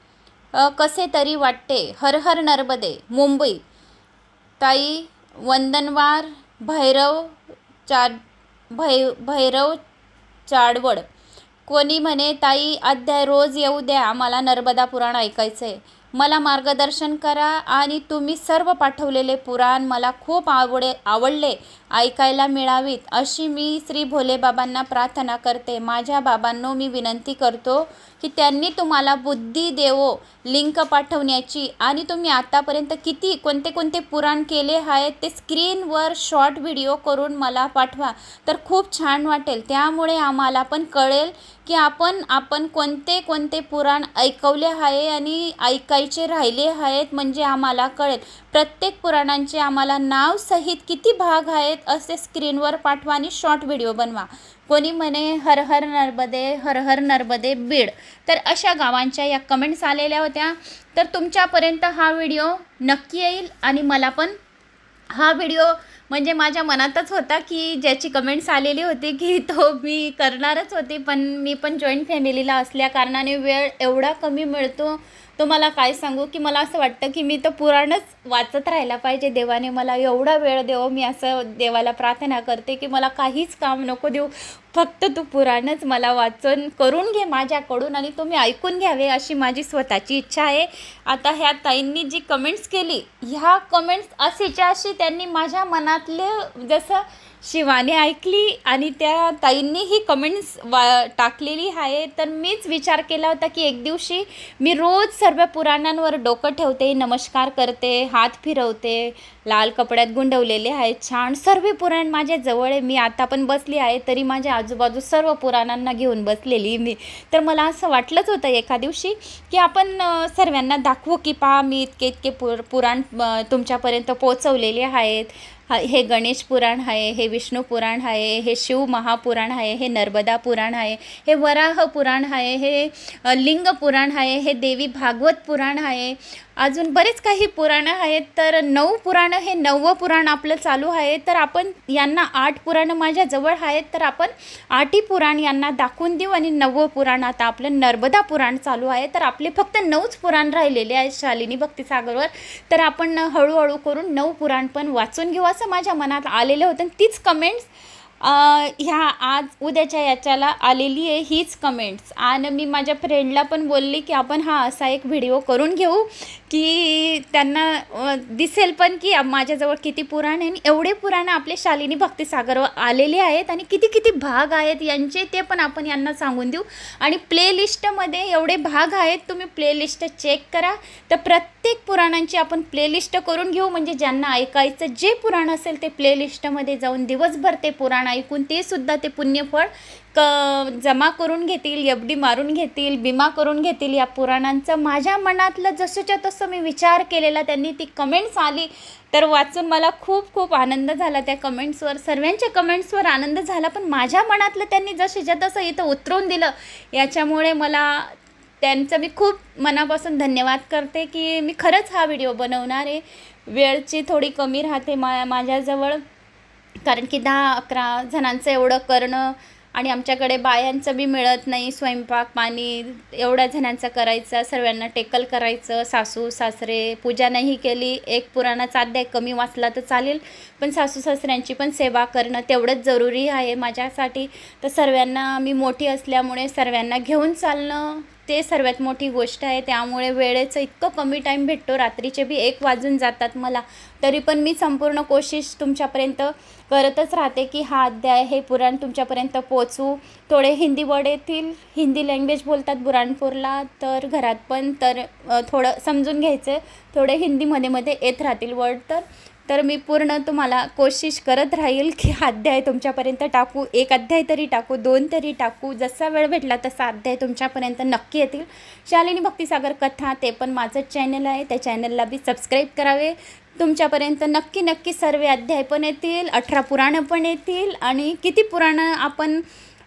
कसे तरी वाटते. हर हर नर्मदे, मुंबई. ताई, वंदनवार, भैरव चाडवड. कोणी म्हणे ताई, अध्याय रोज येऊ द्या, आम्हाला नर्मदा पुराण ऐकायचं आहे. मला मार्गदर्शन करा आणि तुम्ही सर्व पाठवलेले पुराण मला खूप आवडले, ऐकायला मिळावीत अशी मी श्री भोलेबाबांना प्रार्थना करते. माझ्या बाबांनो मी विनंती करतो की त्यांनी तुम्हाला बुद्धी देवो लिंक पाठवण्याची, आणि तुम्ही आतापर्यंत कोणते पुराण केले आहेत ते स्क्रीनवर शॉर्ट व्हिडिओ करून मला पाठवा, तर खूप छान वाटेल. त्यामुळे आम्हाला पण कळेल की आपण कोणते पुराण ऐकवले आहे आणि ऐकायचे राहिले आहेत, म्हणजे आम्हाला कळेल. प्रत्येक पुराणांचे आम्हाला नाव सहित किती भाग आहेत असे स्क्रीनवर पाठवा आणि शॉर्ट व्हिडिओ बनवा. कोणी म्हणे हर हर नर्मदे बीड. तर अशा गावांच्या या कमेंट्स आलेल्या होत्या. तर तुमच्यापर्यंत हा व्हिडिओ नक्की येईल, आणि मला पण हा व्हिडिओ म्हणजे माझ्या मनातच होता की ज्याची कमेंट्स आलेली होती की तो मी करणारच होते, पण मी पण जॉईंट फॅमिलीला असल्या कारणाने वेळ एवढा कमी मिळतो, तो मला काय सांगू की मला असं वाटतं की मी तर पुराणच वाचत राहायला पाहिजे. देवाने मला एवढा वेळ देव, मी असं देवाला प्रार्थना करते की मला काहीच काम नको देऊ, फक्त तू पुराणच मला वाचन करून घे माझ्याकडून आणि तुम्ही ऐकून घ्यावे अशी माझी स्वतःची इच्छा आहे. आता ह्या ताईंनी जी कमेंट्स केली, ह्या कमेंट्स अशीच्या अशी त्यांनी माझ्या मनातले जसं शिवाने ऐकली आणि त्या ताईंनी ही कमेंट्स टाकलेली आहे. तर मीच विचार केला होता की एक दिवशी मी रोज सर्व पुराणांवर डोकं ठेवते, नमस्कार करते, हात फिरवते, लाल कपड्यात गुंडवलेले आहेत छान सर्व पुराण माझ्या जवळ आहे. मी आता पण बसली आहे तरी माझ्या आजूबाजू सर्व पुराणांना घेऊन बसलेली मी. तर मला असं वाटलंच होतं एका दिवशी की आपण सर्वांना दाखवू की पहा मी इतके पुराण तुमच्यापर्यंत पोचवलेले आहेत. हे गणेश पुराण आहे, हे विष्णू पुराण आहे, हे शिव महापुराण आहे, हे नर्मदा पुराण आहे, हे वराह पुराण आहे, हे लिंग पुराण आहे, हे देवी भागवत पुराण आहे, अजून बरेच काही पुराणं आहेत. तर 9 पुराणं, हे 9वं पुराण आपलं चालू आहे. तर आपण यांना 8 पुराणं माझ्याजवळ आहेत, तर आपण 8ही पुराण यांना दाखवून देऊ आणि 9वं पुराण आता आपलं नर्मदा पुराण चालू आहे. तर आपले फक्त 9च पुराण राहिलेले आहेत शालिनी भक्तिसागरवर. तर आपण हळूहळू करून 9 पुराण पण वाचून घेऊ असं माझ्या मनात आलेलं होतं. तीच कमेंट्स ह्या आज उद्याच्या याच्याला आलेली आहे, हीच कमेंट्स. आणि मी माझ्या फ्रेंडला पण बोलली की आपण हा असा एक व्हिडिओ करून घेऊ की त्यांना दिसेल पण की माझ्याजवळ किती पुराण आहे आणि एवढे पुराणं आपले शालिनी भक्तिसागरवर आलेले आहेत आणि किती भाग आहेत यांचे ते पण आपण यांना सांगून देऊ. आणि प्लेलिस्टमध्ये एवढे भाग आहेत, तुम्ही प्लेलिस्ट चेक करा. तर प्रत्येक पुराणांची आपण प्लेलिस्ट करून घेऊ, म्हणजे ज्यांना ऐकायचं जे पुराण असेल ते प्लेलिस्टमध्ये जाऊन दिवसभर ते पुराण ऐकून ते सुद्धा ते पुण्यफळ जमा करून घेतील, एफडी मारून घेतील, विमा करून घेतील या पुराणांचं. माझ्या मनातलं जसंच्या तसं मी विचार केलेला, त्यांनी ती कमेंट्स आली तर वाचून मला खूप आनंद झाला. त्या कमेंट्सवर, सर्वांच्या कमेंट्सवर आनंद झाला, पण माझ्या मनातलं त्यांनी जसंच्या तसं इथं उतरवून दिलं. याच्यामुळे मला त्यांचं मी खूप मनापासून धन्यवाद करते की मी खरंच हा व्हिडिओ बनवणार आहे. वेळची थोडी कमी राहते माझ्याजवळ, कारण की 10-11 जणांचं एवढं करणं आणि आमच्याकडे बायांचं बी मिळत नाही, स्वयंपाक पाणी एवढ्या जणांचं करायचं, सर्वांना टेकल करायचं, सासू सासरे, पूजा नाही केली, एक पुराणाचा अध्याय कमी वाचला तर चालेल, पण सासू सासऱ्यांची पण सेवा करणं तेवढंच जरुरी आहे माझ्यासाठी. तर सर्वांना मी मोठी असल्यामुळे सर्वांना घेऊन चालणं ते सर्वात मोठी गोष्ट आहे. त्यामुळे वेळेचं इतकं कमी टाईम भेटतो, रात्रीचे बी 1 वाजून जातात मला, तरी पण मी संपूर्ण कोशिश तुमच्यापर्यंत करतच राहते की हा अध्याय, हे पुराण तुमच्यापर्यंत पोचवू. थोडे हिंदी वर्ड येतील, हिंदी लँग्वेज बोलतात बुऱ्हाणपूरला, तर घरात पण तर थोडं समजून घ्यायचं, थोडे हिंदीमध्ये येत राहतील वर्ड. तर मी पूर्ण तुम्हाला कोशिश करत राहील की हा अध्याय तुमच्यापर्यंत टाकू, 1 अध्याय तरी टाकू, 2 तरी टाकू, जसा वेळ भेटला तसा अध्याय तुमच्यापर्यंत नक्की येतील. शालिनी भक्तिसागर कथा, ते पण माझं चॅनल आहे, त्या चॅनलला बी सबस्क्राईब करावे. तुमच्यापर्यंत नक्की सर्व अध्याय पण येतील, 18 पुराणं पण येतील आणि किती पुराणं आपण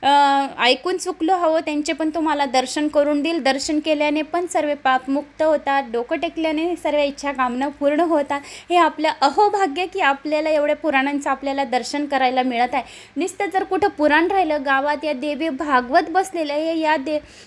ऐकून चुकलो हवं त्यांचे पण तुम्हाला दर्शन करून देईल. दर्शन केल्याने पण सर्व पापमुक्त होतात, डोकं टेकल्याने सर्व इच्छा कामना पूर्ण होतात. हे आपलं अहोभाग्य की आपल्याला एवढ्या पुराणांचं आपल्याला दर्शन करायला मिळत आहे. नुसतं जर कुठं पुराण राहिलं गावात, या देवी भागवत बसलेलं आहे, या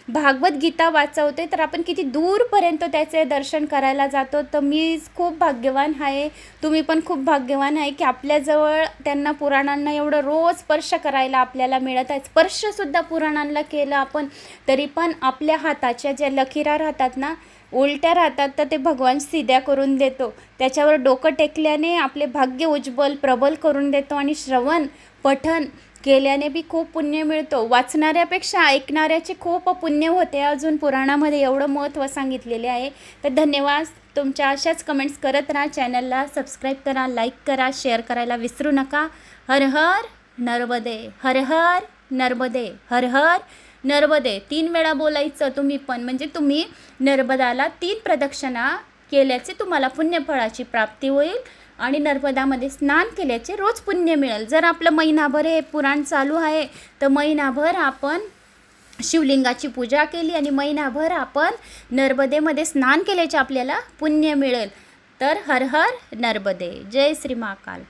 भागवत गीता वाचवते, तर आपण किती दूरपर्यंत त्याचे दर्शन करायला जातो. तर मी खूप भाग्यवान आहे, तुम्ही पण खूप भाग्यवान आहे की आपल्याजवळ त्यांना पुराणांना एवढं रोज स्पर्श करायला आपल्याला मिळत आहे. स्पर्शसुद्धा पुराणांना केलं आपण तरी पण आपल्या हाताच्या ज्या लकीरा राहतात ना, उलट्या राहतात, तर ते भगवान सीध्या करून देतो. त्याच्यावर डोकं टेकल्याने आपले भाग्य उज्ज्वल प्रबल करून देतो. आणि श्रवण पठण केल्याने बी खूप पुण्य मिळतो. वाचणाऱ्यापेक्षा ऐकणाऱ्याचे खूप पुण्य होते. अजून पुराणामध्ये एवढं महत्त्व सांगितलेले आहे. तर धन्यवाद. तुमच्या अशाच कमेंट्स करत राहा. चॅनलला सबस्क्राईब करा, लाईक करा, शेअर करायला विसरू नका. हर हर नर्मदे, हर हर नर्मदे, हर हर नर्मदे. 3 वेळा बोलायचं तुम्ही पण, म्हणजे तुम्ही नर्मदाला 3 प्रदक्षिणा केल्याचे तुम्हाला पुण्यफळाची प्राप्ती होईल आणि नर्मदामध्ये स्नान केल्याचे रोज पुण्य मिळेल. जर आपलं महिनाभर हे पुराण चालू आहे तर महिनाभर आपण शिवलिंगाची पूजा केली आणि महिनाभर आपण नर्मदेमध्ये स्नान केल्याचे आपल्याला पुण्य मिळेल. तर हर हर नर्मदे. जय श्री महाकाल.